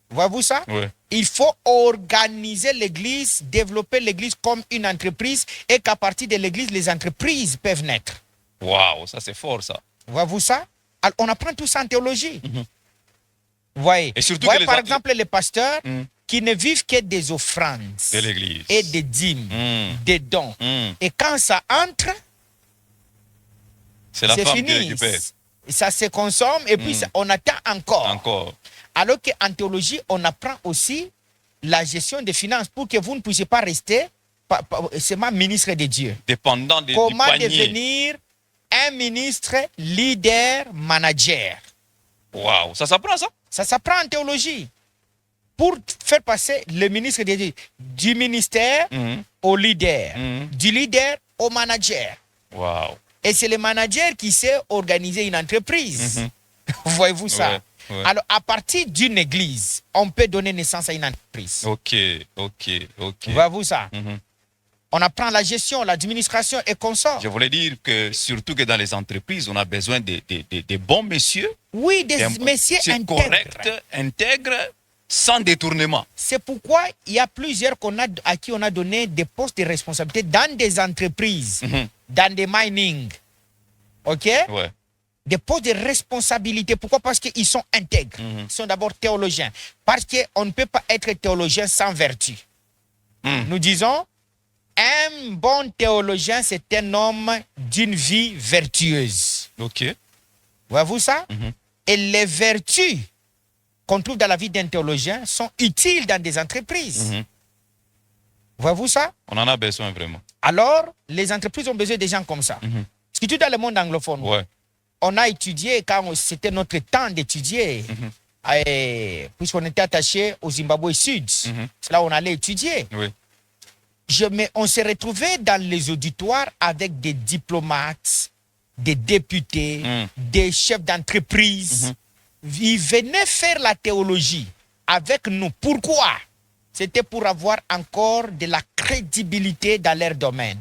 Voyez-vous ça? Ouais. Il faut organiser l'église, développer l'église comme une entreprise et qu'à partir de l'église, les entreprises peuvent naître. Waouh, ça c'est fort ça. Voyez-vous ça? Alors, on apprend tout ça en théologie. Vous voyez? Et surtout Voyez, que les par en- exemple, les pasteurs qui ne vivent que des offrandes De l'église. et des dîmes, des dons. Mm. Et quand ça entre, C'est la c'est femme qui fini. récupère. Ça se consomme et puis on attend encore. Encore. Alors qu'en théologie, on apprend aussi la gestion des finances pour que vous ne puissiez pas rester seulement ministre de Dieu. Dépendant du Comment panier. devenir un ministre, leader, manager. Waouh, ça s'apprend ça? Ça s'apprend en théologie. Pour faire passer le ministre de Dieu du ministère au leader, du leader au manager. Waouh. Et c'est le manager qui sait organiser une entreprise. Voyez-vous ça? Ouais, ouais. Alors, à partir d'une église, on peut donner naissance à une entreprise. Ok. Voyez-vous ça? Mhm. On apprend la gestion, l'administration et consorts. Je voulais dire que surtout que dans les entreprises, on a besoin de bons messieurs. Oui, des messieurs C'est intègres. correct, intègre, sans détournement. C'est pourquoi il y a plusieurs à qui on a donné des postes de responsabilité dans des entreprises, dans des mining. OK? Ouais. Des postes de responsabilité. Pourquoi? Parce qu'ils sont intègres. Ils sont d'abord théologiens. Parce qu'on ne peut pas être théologien sans vertu. Nous disons, un bon théologien, c'est un homme d'une vie vertueuse. Ok. Voyez-vous ça? Et les vertus qu'on trouve dans la vie d'un théologien sont utiles dans des entreprises. Voyez-vous ça? On en a besoin vraiment. Alors, les entreprises ont besoin de gens comme ça. Surtout dans le monde anglophone. Ouais. On a étudié, quand c'était notre temps d'étudier, puisqu'on était attaché au Zimbabwe Sud. C'est là où on allait étudier. Oui. Mais on s'est retrouvé dans les auditoires avec des diplomates, des députés, des chefs d'entreprise. Ils venaient faire la théologie avec nous. Pourquoi? C'était pour avoir encore de la crédibilité dans leur domaine.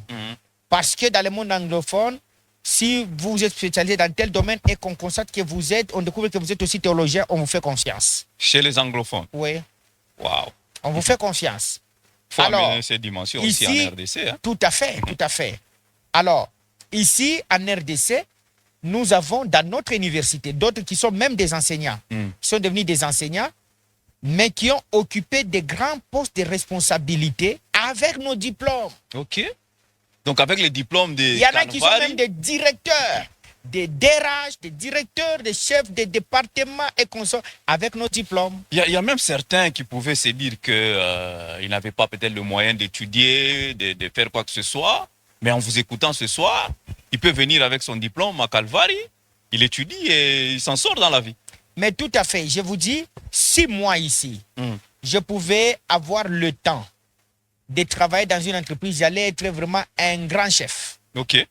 Parce que dans le monde anglophone, si vous êtes spécialisé dans tel domaine et qu'on constate que vous êtes, on découvre que vous êtes aussi théologien, on vous fait confiance. Chez les anglophones. Oui, Waouh. on vous fait confiance. Il faut Alors, amener ces dimensions aussi ici, en RDC. Hein? Tout à fait, tout à fait. Alors, ici, en RDC, nous avons dans notre université d'autres qui sont même des enseignants, qui sont devenus des enseignants, mais qui ont occupé des grands postes de responsabilité avec nos diplômes. Ok. Donc avec les diplômes de Il y en a qui sont Calvary, même des directeurs, des DRH, des directeurs, des chefs de département et consorts avec nos diplômes. il y a même certains qui pouvaient se dire qu'ils n'avaient pas peut-être le moyen d'étudier, de faire quoi que ce soit. Mais en vous écoutant ce soir, il peut venir avec son diplôme à Calvary, il étudie et il s'en sort dans la vie. Mais tout à fait, je vous dis, 6 mois ici, je pouvais avoir le temps de travailler dans une entreprise, j'allais être vraiment un grand chef. Ok.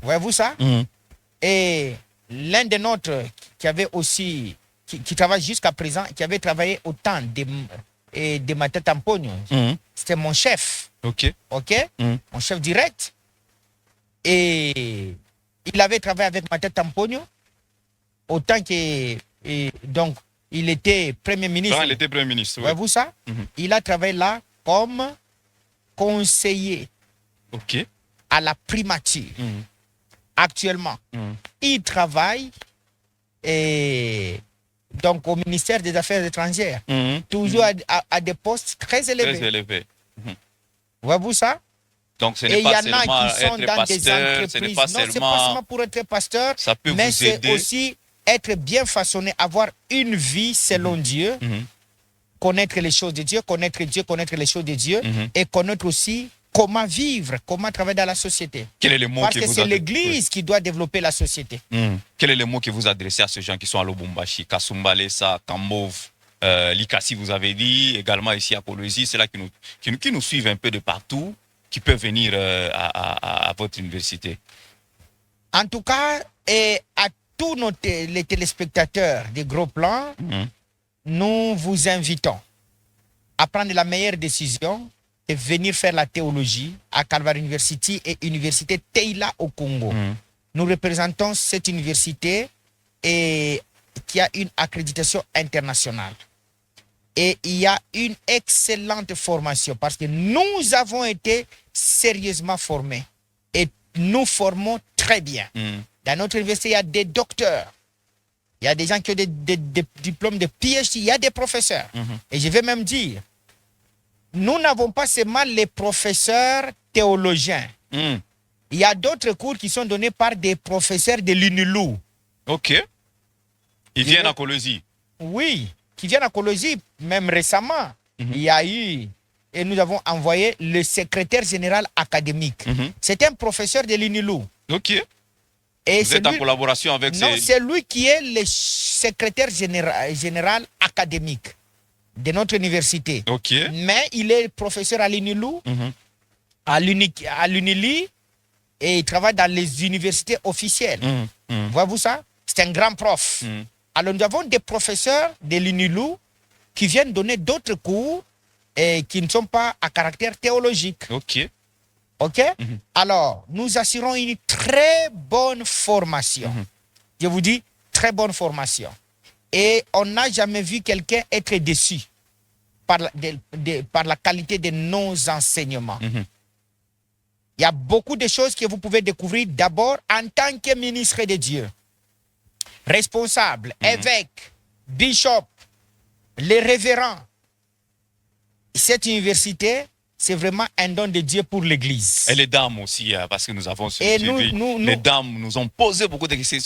Voyez-vous ça? Et l'un des nôtres qui avait aussi, qui travaille jusqu'à présent, qui avait travaillé au temps de Matata Amponio, c'était mon chef. Ok. OK? Mon chef direct. Et il avait travaillé avec Matata Amponio autant que, donc, il était Premier ministre. Quand il était Premier ministre, oui. Voyez-vous ça? Il a travaillé là comme conseiller Ok. à la primature. Actuellement, il travaille donc au ministère des Affaires étrangères, toujours à des postes très élevés. Très élevé. Voyez-vous ça? Donc ce Et n'est il y pas en a seulement qui sont être dans des pasteur, ce n'est entreprises. pas Non, c'est pas seulement... seulement pour être pasteur, Ça peut mais vous c'est aider. aussi être bien façonné, avoir une vie selon Dieu, connaître les choses de Dieu, connaître les choses de Dieu, et connaître aussi comment vivre, comment travailler dans la société. Quel est le mot Parce que que vous c'est adressez? l'Église qui doit développer la société. Quel est le mot que vous adressez à ces gens qui sont à Lubumbashi, Kasumbalesa, Kambov, Likasi, vous avez dit, également ici à Kolwezi, c'est là qui nous suivent un peu de partout, qui peuvent venir à votre université? En tout cas, et à tous les téléspectateurs des gros plans, nous vous invitons à prendre la meilleure décision et venir faire la théologie à Calvary University et Université Teila au Congo. nous représentons cette université et qui a une accréditation internationale. Et il y a une excellente formation parce que nous avons été sérieusement formés et nous formons très bien. Dans notre université, il y a des docteurs, il y a des gens qui ont des diplômes de PhD, il y a des professeurs. Et je vais même dire, nous n'avons pas seulement les professeurs théologiens. Il y a d'autres cours qui sont donnés par des professeurs de l'UNILU. Ok. Ils viennent à Colosie. Oui, qui viennent à Colosie, même récemment. Il y a eu, et nous avons envoyé le secrétaire général académique. C'est un professeur de l'UNILU. Ok. Et Vous êtes en collaboration avec Non, c'est lui qui est le secrétaire général académique de notre université. Ok. Mais il est professeur à l'UNILU, à l'UNILI, et il travaille dans les universités officielles. Voyez-vous ça? C'est un grand prof. Alors nous avons des professeurs de l'UNILU qui viennent donner d'autres cours et qui ne sont pas à caractère théologique. Ok. OK? Alors, nous assurons une très bonne formation. Je vous dis, très bonne formation. Et on n'a jamais vu quelqu'un être déçu par la qualité de nos enseignements. Il y a beaucoup de choses que vous pouvez découvrir d'abord en tant que ministre de Dieu, responsable, évêque, bishop, les révérends. Cette université, c'est vraiment un don de Dieu pour l'Église. Et les dames aussi, parce que nous avons suivi. Et les dames nous ont posé beaucoup de questions.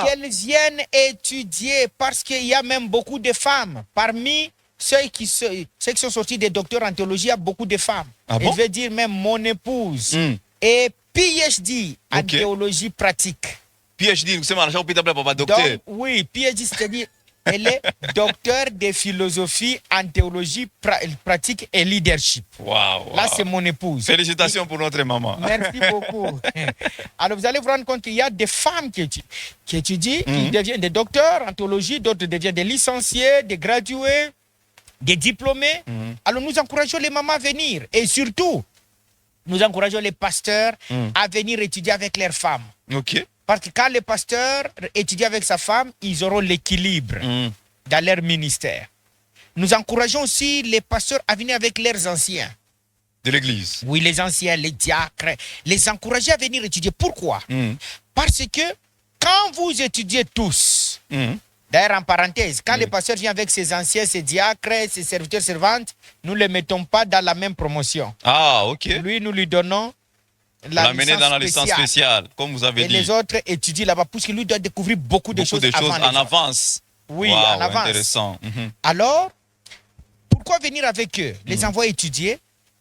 Qu'elles viennent étudier parce qu'il y a même beaucoup de femmes. Parmi ceux qui sont sortis des docteurs en théologie, il y a beaucoup de femmes. Ah bon? Je vais dire même mon épouse. Et PhD en théologie pratique. PhD, c'est marrant, papa docteur. Donc, oui, PhD, c'est-à-dire elle est docteur de philosophie en théologie pratique et leadership. Wow, Là, c'est mon épouse. Félicitations pour notre maman. Merci beaucoup. Alors, vous allez vous rendre compte qu'il y a des femmes qui étudient, qui deviennent des docteurs en théologie, d'autres deviennent des licenciés, des gradués, des diplômés. Alors, nous encourageons les mamans à venir. Et surtout, nous encourageons les pasteurs à venir étudier avec leurs femmes. Ok. Parce que quand le pasteur étudie avec sa femme, ils auront l'équilibre dans leur ministère. Nous encourageons aussi les pasteurs à venir avec leurs anciens. De l'église. Oui, les anciens, les diacres, les encourager à venir étudier. Pourquoi? Parce que quand vous étudiez tous, d'ailleurs en parenthèse, quand le pasteur vient avec ses anciens, ses diacres, ses serviteurs, servantes, nous ne les mettons pas dans la même promotion. Ah, ok. Lui, nous lui donnons l'amener dans la licence spéciale, comme vous avez dit. Et les autres étudient là-bas, parce qu'il lui doit découvrir beaucoup de choses en avance. Oui, wow, en avance. Intéressant. Alors, pourquoi venir avec eux? Les envoyer étudier?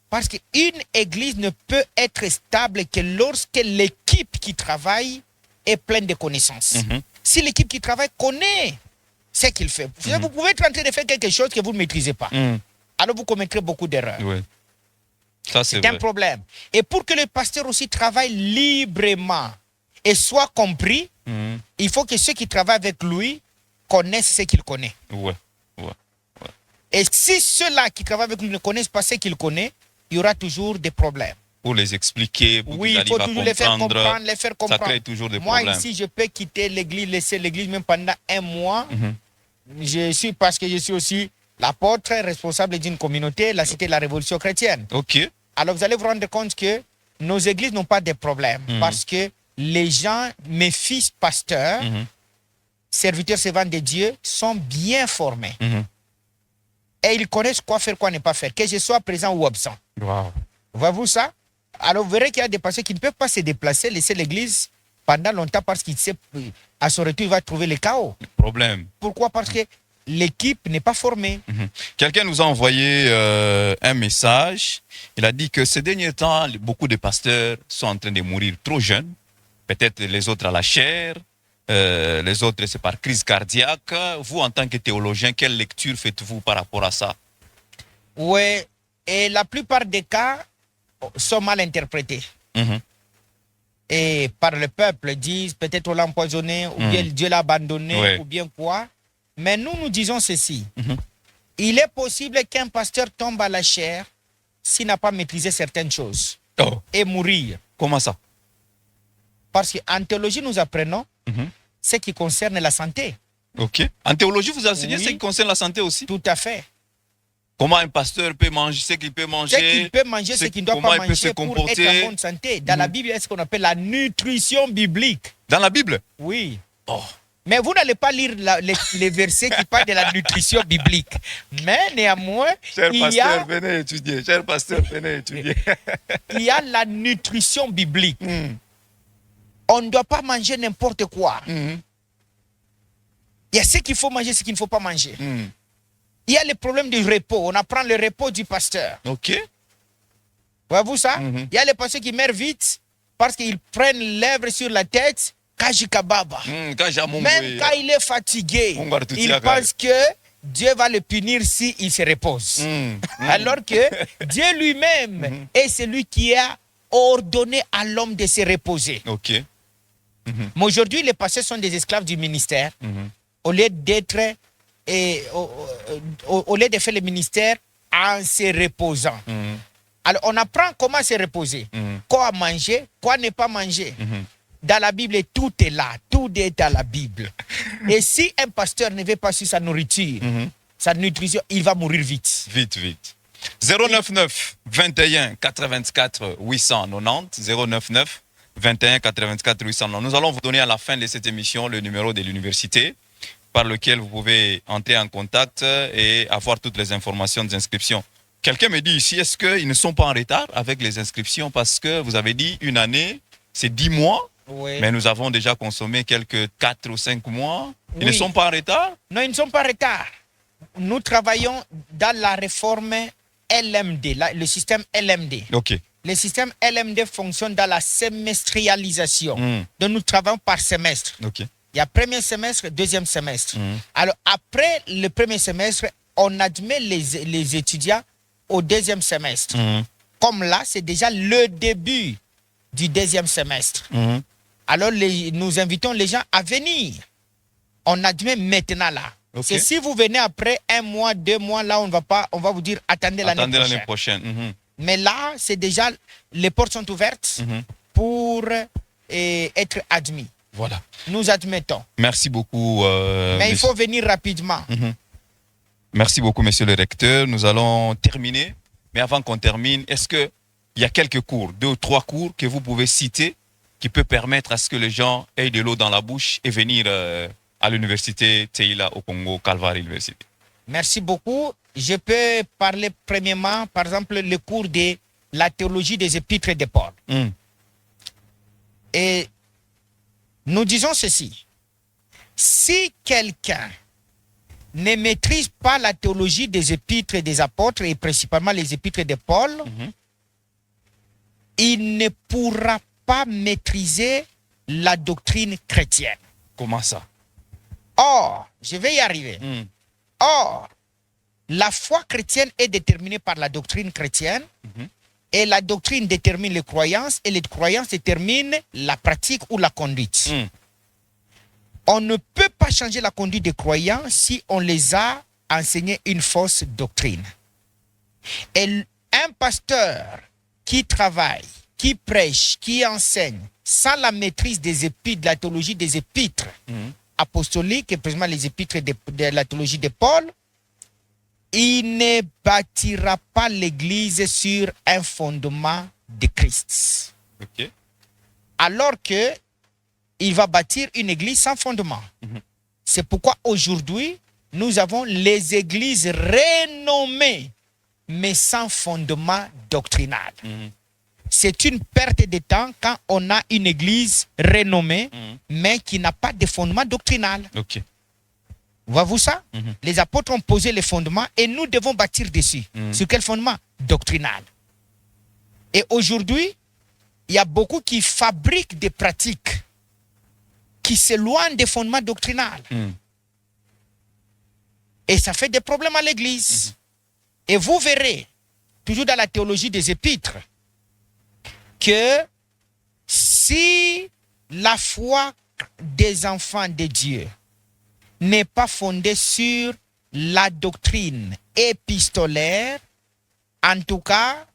Parce qu'une église ne peut être stable que lorsque l'équipe qui travaille est pleine de connaissances. Si l'équipe qui travaille connaît ce qu'il fait, vous pouvez être en train de faire quelque chose que vous ne maîtrisez pas. Alors vous commettrez beaucoup d'erreurs. Oui. C'est un problème. Et pour que le pasteur aussi travaille librement et soit compris, il faut que ceux qui travaillent avec lui connaissent ce qu'il connaît. Et si ceux-là qui travaillent avec lui ne connaissent pas ce qu'il connaît, il y aura toujours des problèmes. Pour les expliquer, pour oui, il faut toujours les faire comprendre, Ça crée toujours des Moi, problèmes. ici, je peux quitter l'église, laisser l'église même pendant un mois. Parce que je suis aussi l'apôtre responsable d'une communauté, la Cité de la Révolution chrétienne. Ok. Alors, vous allez vous rendre compte que nos églises n'ont pas de problème parce que les gens, mes fils pasteurs, serviteurs servants de Dieu, sont bien formés. Et ils connaissent quoi faire, quoi ne pas faire, que je sois présent ou absent. Wow. Voyez-vous ça? Alors, vous verrez qu'il y a des pasteurs qui ne peuvent pas se déplacer, laisser l'église pendant longtemps parce qu'il sait, à son retour, il va trouver le chaos. Problème. Pourquoi? Parce que l'équipe n'est pas formée. Quelqu'un nous a envoyé un message. Il a dit que ces derniers temps, beaucoup de pasteurs sont en train de mourir trop jeunes. Peut-être les autres à la chair, les autres c'est par crise cardiaque. Vous, en tant que théologien, quelle lecture faites-vous par rapport à ça? Oui, et la plupart des cas sont mal interprétés. Et par le peuple, disent peut-être on l'a empoisonné, ou bien Dieu l'a abandonné, ou bien quoi. Mais nous disons ceci. Il est possible qu'un pasteur tombe à la chair s'il n'a pas maîtrisé certaines choses. Oh, et mourir. comment ça? Parce qu'en théologie, nous apprenons Mhm. ce qui concerne la santé. Ok. En théologie, vous enseignez Oui. ce qui concerne la santé aussi? Tout à fait. Comment un pasteur peut manger, ce qu'il peut Ce manger, qu'il peut manger, ce qu'il ne doit comment pas il peut se manger pour être comporter. en bonne santé. Dans la Bible, il y a ce qu'on appelle la nutrition biblique. Dans la Bible? Oui. Oh. Mais vous n'allez pas lire les versets qui parlent de la nutrition biblique. Mais néanmoins, Cher il pasteur, venez étudier. Cher pasteur, venez étudier. y a la nutrition biblique. Mm. On ne doit pas manger n'importe quoi. Mm. Il y a ce qu'il faut manger, ce qu'il ne faut pas manger. Mm. Il y a le problème du repos. On apprend le repos du pasteur. Ok. Voyez-vous ça? Mhm. Il y a les pasteurs qui meurent vite parce qu'ils prennent l'œuvre sur la tête. Kajikababa. Quand j'ai mon Même quand il est fatigué, On va tout il dire, pense que Dieu va le punir s'il se repose. Alors que Dieu lui-même est celui qui a ordonné à l'homme de se reposer. Ok. Mais aujourd'hui, les pasteurs sont des esclaves du ministère. Mhm. Au lieu d'être, au lieu de faire le ministère en se reposant. Mhm. Alors, on apprend comment se reposer, Mhm. quoi manger, quoi ne pas manger. Mhm. Dans la Bible, tout est là, tout est dans la Bible. Et si un pasteur ne veut pas sur sa nourriture, Mhm. sa nutrition, il va mourir vite. Vite, vite. 099 21 84 890. 099 21 84 890. Nous allons vous donner à la fin de cette émission le numéro de l'université par lequel vous pouvez entrer en contact et avoir toutes les informations des inscriptions. Quelqu'un me dit ici, est-ce qu'ils ne sont pas en retard avec les inscriptions parce que vous avez dit une année, c'est 10 mois, Oui. mais nous avons déjà consommé quelques 4 ou 5 mois. Ils ne Oui. sont pas en retard? Non, ils ne sont pas en retard. Nous travaillons dans la réforme LMD, le système LMD. Ok. Le système LMD fonctionne dans la semestrialisation. Mm. Donc, nous travaillons par semestre. Ok. Il y a premier semestre, deuxième semestre. Mm. Alors, après le premier semestre, on admet les étudiants au deuxième semestre. Mm. Comme là, c'est déjà le début du deuxième semestre. Mm. Alors, nous invitons les gens à venir. On admet maintenant là. Ok. C'est si vous venez après 1 mois, 2 mois, là, on va vous dire attendez l'année Attendez prochaine. l'année prochaine. Mhm. Mais là, c'est déjà, les portes sont ouvertes Mhm. pour être admis. Voilà. Nous admettons. Merci beaucoup. Mais il monsieur. faut venir rapidement. Merci beaucoup, monsieur le recteur. Nous allons terminer. Mais avant qu'on termine, est-ce qu'il y a quelques cours, 2 ou 3 cours que vous pouvez citer qui peut permettre à ce que les gens aient de l'eau dans la bouche et venir à l'université Teila au Congo, Calvary University? Merci beaucoup. Je peux parler premièrement, par exemple, le cours de la théologie des épîtres de Paul. Mm. Et nous disons ceci. Si quelqu'un ne maîtrise pas la théologie des épîtres des apôtres, et principalement les épîtres de Paul, Mhm. il ne pourra pas maîtriser la doctrine chrétienne. Comment ça? Or, je vais y arriver. Mm. Or, la foi chrétienne est déterminée par la doctrine chrétienne. Mhm. Et la doctrine détermine les croyances et les croyances déterminent la pratique ou la conduite. Mm. On ne peut pas changer la conduite des croyants si on les a enseigné une fausse doctrine. Et un pasteur qui travaille, qui prêche, qui enseigne sans la maîtrise des épîtres, de la théologie des épîtres Mm. apostoliques et précisément les épîtres de la théologie de Paul, il ne bâtira pas l'Église sur un fondement de Christ. Ok. Alors que il va bâtir une église sans fondement. Mhm. C'est pourquoi aujourd'hui, nous avons les églises renommées, mais sans fondement doctrinal. Mm. C'est une perte de temps quand on a une église renommée, Mm. mais qui n'a pas de fondement doctrinal. Ok. Voyez-vous ça? Mhm. Les apôtres ont posé les fondements et nous devons bâtir dessus. Mhm. Sur quel fondement? Doctrinal. Et aujourd'hui, il y a beaucoup qui fabriquent des pratiques qui s'éloignent des fondements doctrinaux. Mm. Et ça fait des problèmes à l'église. Et vous verrez, toujours dans la théologie des épîtres, que si la foi des enfants de Dieu n'est pas fondée sur la doctrine épistolaire, en tout cas,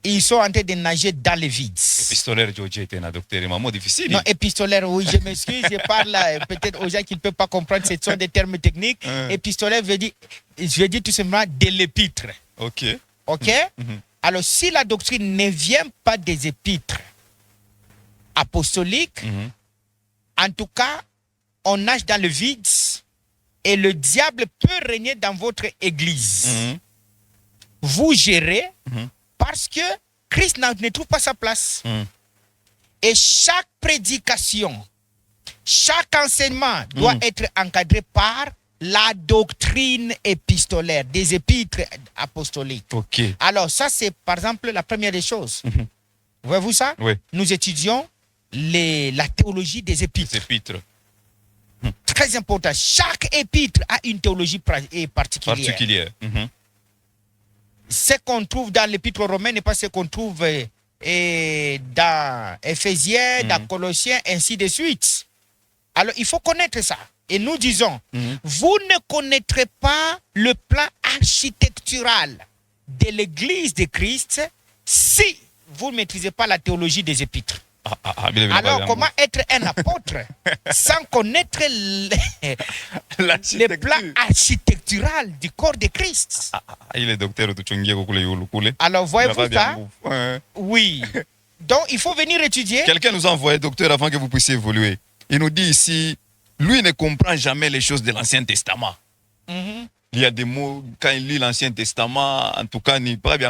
ils sont en train de nager dans les vides. Épistolaire Georgie était un docteur, et maman difficile. Non, épistolaire, oui, je m'excuse, je parle peut-être aux gens qui ne peuvent pas comprendre, ce sont des termes techniques. Épistolaire veut dire, je veux dire tout simplement de l'épître. Ok. Ok? Alors, si la doctrine ne vient pas des épîtres apostoliques, en tout cas, on nage dans le vide et le diable peut régner dans votre église. Vous gérez parce que Christ ne trouve pas sa place. Et chaque prédication, chaque enseignement doit être encadré par la doctrine épistolaire, des épîtres apostoliques. Ok. Alors ça, c'est par exemple la première des choses. Voyez-vous ça? Oui. Nous étudions la théologie des épîtres. Les épîtres. Très important. Chaque épître a une théologie particulière. Ce qu'on trouve dans l'épître romain n'est pas ce qu'on trouve dans Éphésiens, dans Colossiens, ainsi de suite. Alors, il faut connaître ça. Et nous disons, vous ne connaîtrez pas le plan architectural de l'Église de Christ si vous ne maîtrisez pas la théologie des épîtres. Alors, comment être un apôtre sans connaître le plan architectural du corps de Christ? Alors, voyez-vous ça? Oui. Donc, il faut venir étudier. Quelqu'un nous a envoyé, docteur, avant que vous puissiez évoluer. Il nous dit ici, lui ne comprend jamais les choses de l'Ancien Testament. Il y a des mots, quand il lit l'Ancien Testament, en tout cas, il n'y a pas de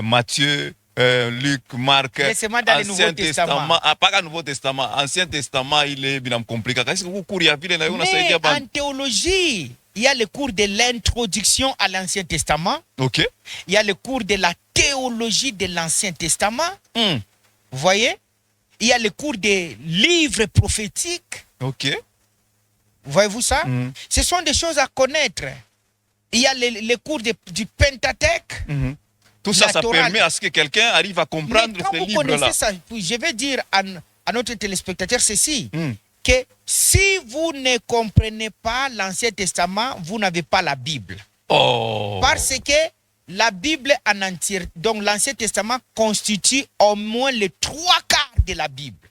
Matthieu, Luc, Marc, Laissez-moi dans le Nouveau Testament. Pas le Nouveau Testament, Ancien Testament, il est bien compliqué. Mais en théologie, il y a le cours de l'introduction à l'Ancien Testament. Ok. Il y a le cours de la théologie de l'Ancien Testament. Vous voyez? Il y a le cours des livres prophétiques. Ok. Voyez-vous ça? Ce sont des choses à connaître. Il y a les cours du Pentateuque. Tout ça, ça permet à ce que quelqu'un arrive à comprendre ces livres-là. Mais quand vous connaissez ça, je vais dire à notre téléspectateur ceci, que si vous ne comprenez pas l'Ancien Testament, vous n'avez pas la Bible. Parce que la Bible en entier, donc l'Ancien Testament constitue au moins les 3 quarts de la Bible.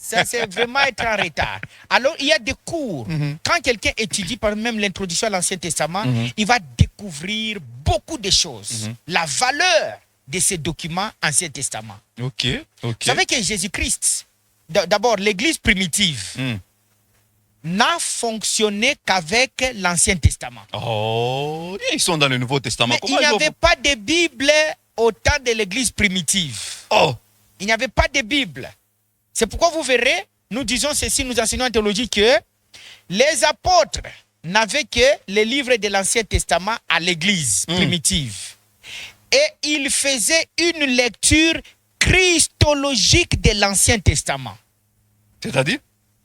Ça, c'est vraiment être en retard. Alors, il y a des cours. Quand quelqu'un étudie par même l'introduction à l'Ancien Testament, il va découvrir beaucoup de choses. La valeur de ces documents Ancien Testament. Ok. Vous savez que Jésus-Christ, d'abord, l'Église primitive, n'a fonctionné qu'avec l'Ancien Testament. Ils sont dans le Nouveau Testament. Mais il n'y avait pas de Bible au temps de l'Église primitive. Il n'y avait pas de Bible. C'est pourquoi vous verrez, nous disons ceci, nous enseignons en théologie que les apôtres n'avaient que les livres de l'Ancien Testament à l'Église primitive. Et ils faisaient une lecture christologique de l'Ancien Testament. C'est-à-dire?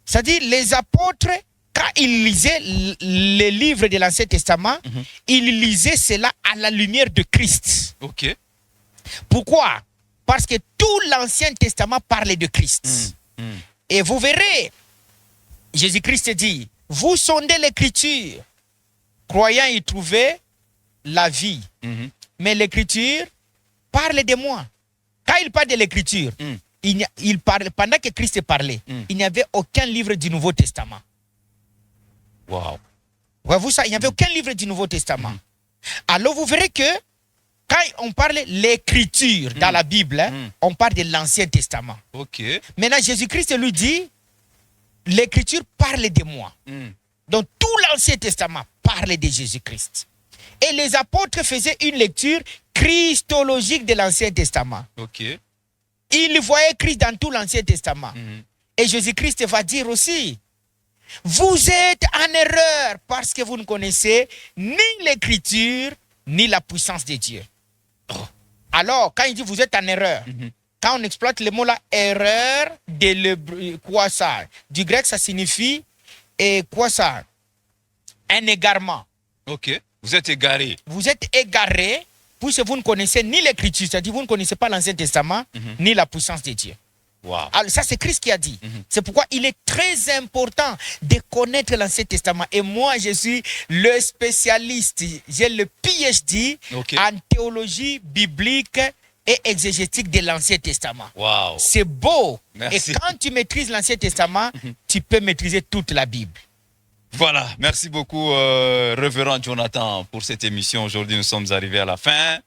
C'est-à-dire, les apôtres, quand ils lisaient les livres de l'Ancien Testament, ils lisaient cela à la lumière de Christ. Ok. Pourquoi? Parce que tout l'Ancien Testament parlait de Christ. Et vous verrez, Jésus-Christ dit, vous sondez l'Écriture, croyant y trouver la vie. Mais l'Écriture parle de moi. Quand il parle de l'Écriture, il parle, pendant que Christ parlait, il n'y avait aucun livre du Nouveau Testament. Wow. Voyez-vous ça? Il n'y avait aucun livre du Nouveau Testament. Alors vous verrez que quand on parle l'écriture dans la Bible, on parle de l'Ancien Testament. Ok. Maintenant, Jésus-Christ lui dit, l'écriture parle de moi. Donc tout l'Ancien Testament parle de Jésus-Christ. Et les apôtres faisaient une lecture christologique de l'Ancien Testament. Ok. Ils voyaient Christ dans tout l'Ancien Testament. Et Jésus-Christ va dire aussi, vous êtes en erreur parce que vous ne connaissez ni l'écriture, ni la puissance de Dieu. Alors, quand il dit vous êtes en erreur, quand on exploite le mot là, erreur, quoi ça? Du grec, ça signifie, quoi ça? Un égarement. Ok. Vous êtes égaré. Vous êtes égaré, puisque vous ne connaissez ni l'écriture, c'est-à-dire vous ne connaissez pas l'Ancien Testament, ni la puissance de Dieu. Wow. Alors, ça, c'est Christ qui a dit. C'est pourquoi il est très important de connaître l'Ancien Testament. Et moi, je suis le spécialiste. J'ai le PhD en théologie biblique et exégétique de l'Ancien Testament. Wow. C'est beau. Merci. Et quand tu maîtrises l'Ancien Testament, tu peux maîtriser toute la Bible. Voilà, merci beaucoup, Révérend Jonathan, pour cette émission. Aujourd'hui, nous sommes arrivés à la fin.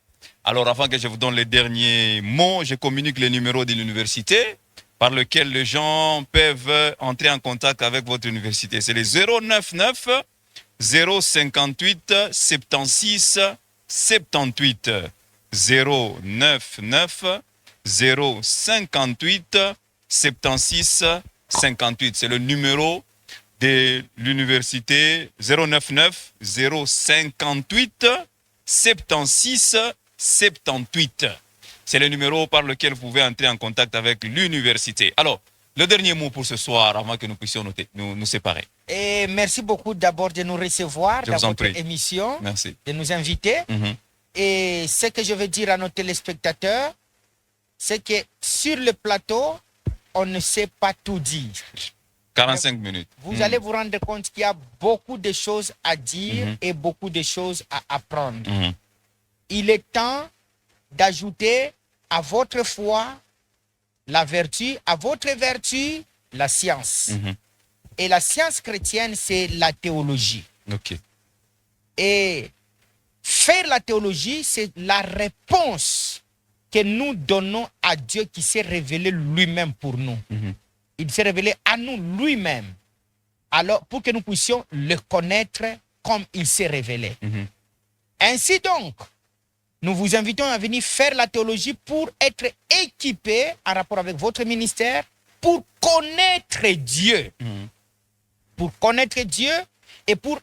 Alors, avant que je vous donne les derniers mots, je communique les numéros de l'université par lesquels les gens peuvent entrer en contact avec votre université. C'est les 099 058 76 78. 099 058 76 58. C'est le numéro de l'université 099 058 76 78. C'est le numéro par lequel vous pouvez entrer en contact avec l'université. Alors, le dernier mot pour ce soir, avant que nous puissions nous séparer. Et merci beaucoup d'abord de nous recevoir dans votre émission, merci. De nous inviter. Et ce que je veux dire à nos téléspectateurs, c'est que sur le plateau, on ne sait pas tout dire. 45 minutes. Vous allez vous rendre compte qu'il y a beaucoup de choses à dire et beaucoup de choses à apprendre. Il est temps d'ajouter à votre foi la vertu, à votre vertu, la science. Et la science chrétienne, c'est la théologie. Et faire la théologie, c'est la réponse que nous donnons à Dieu qui s'est révélé lui-même pour nous. Il s'est révélé à nous lui-même. Alors, pour que nous puissions le connaître comme il s'est révélé. Ainsi donc, nous vous invitons à venir faire la théologie pour être équipé en rapport avec votre ministère, pour connaître Dieu. Pour connaître Dieu et pour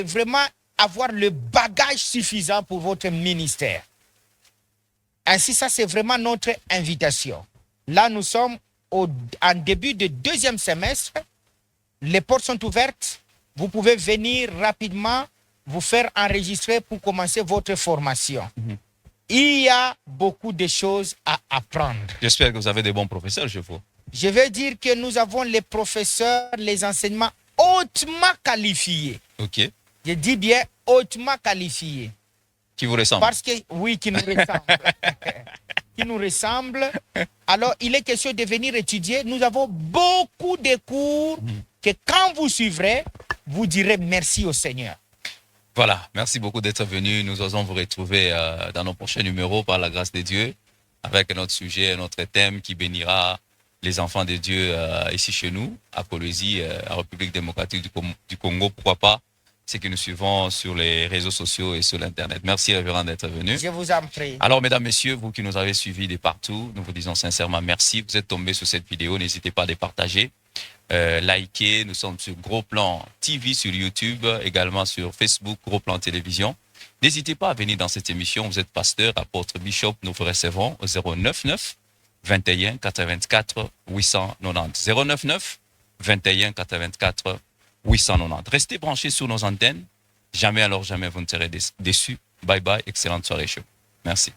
vraiment avoir le bagage suffisant pour votre ministère. Ainsi, ça, c'est vraiment notre invitation. Là, nous sommes en début de deuxième semestre. Les portes sont ouvertes. Vous pouvez venir rapidement vous faire enregistrer pour commencer votre formation. Il y a beaucoup de choses à apprendre. J'espère que vous avez des bons professeurs chez vous. Je veux dire que nous avons les professeurs, les enseignements hautement qualifiés. Je dis bien hautement qualifiés. Qui vous ressemblent. Parce que, oui, qui nous ressemblent. Qui nous ressemblent. Alors, il est question de venir étudier. Nous avons beaucoup de cours que quand vous suivrez, vous direz merci au Seigneur. Voilà, merci beaucoup d'être venu. Nous osons vous retrouver dans nos prochains numéros par la grâce de Dieu avec notre sujet, notre thème qui bénira les enfants de Dieu ici chez nous, à Kolwezi, en République démocratique du Congo, pourquoi pas, c'est que nous suivons sur les réseaux sociaux et sur l'Internet. Merci, Révérend, d'être venu. Je vous en prie. Alors, mesdames, messieurs, vous qui nous avez suivis de partout, nous vous disons sincèrement merci. Vous êtes tombés sur cette vidéo, n'hésitez pas à les partager. Liker, nous sommes sur Gros Plan TV sur YouTube, également sur Facebook, Gros Plan Télévision. N'hésitez pas à venir dans cette émission, vous êtes pasteur, apôtre, bishop, nous vous recevons au 099 21 84 890. 099 21 84 890. Restez branchés sur nos antennes, jamais alors jamais vous ne serez déçus. Bye bye, excellente soirée show. Merci.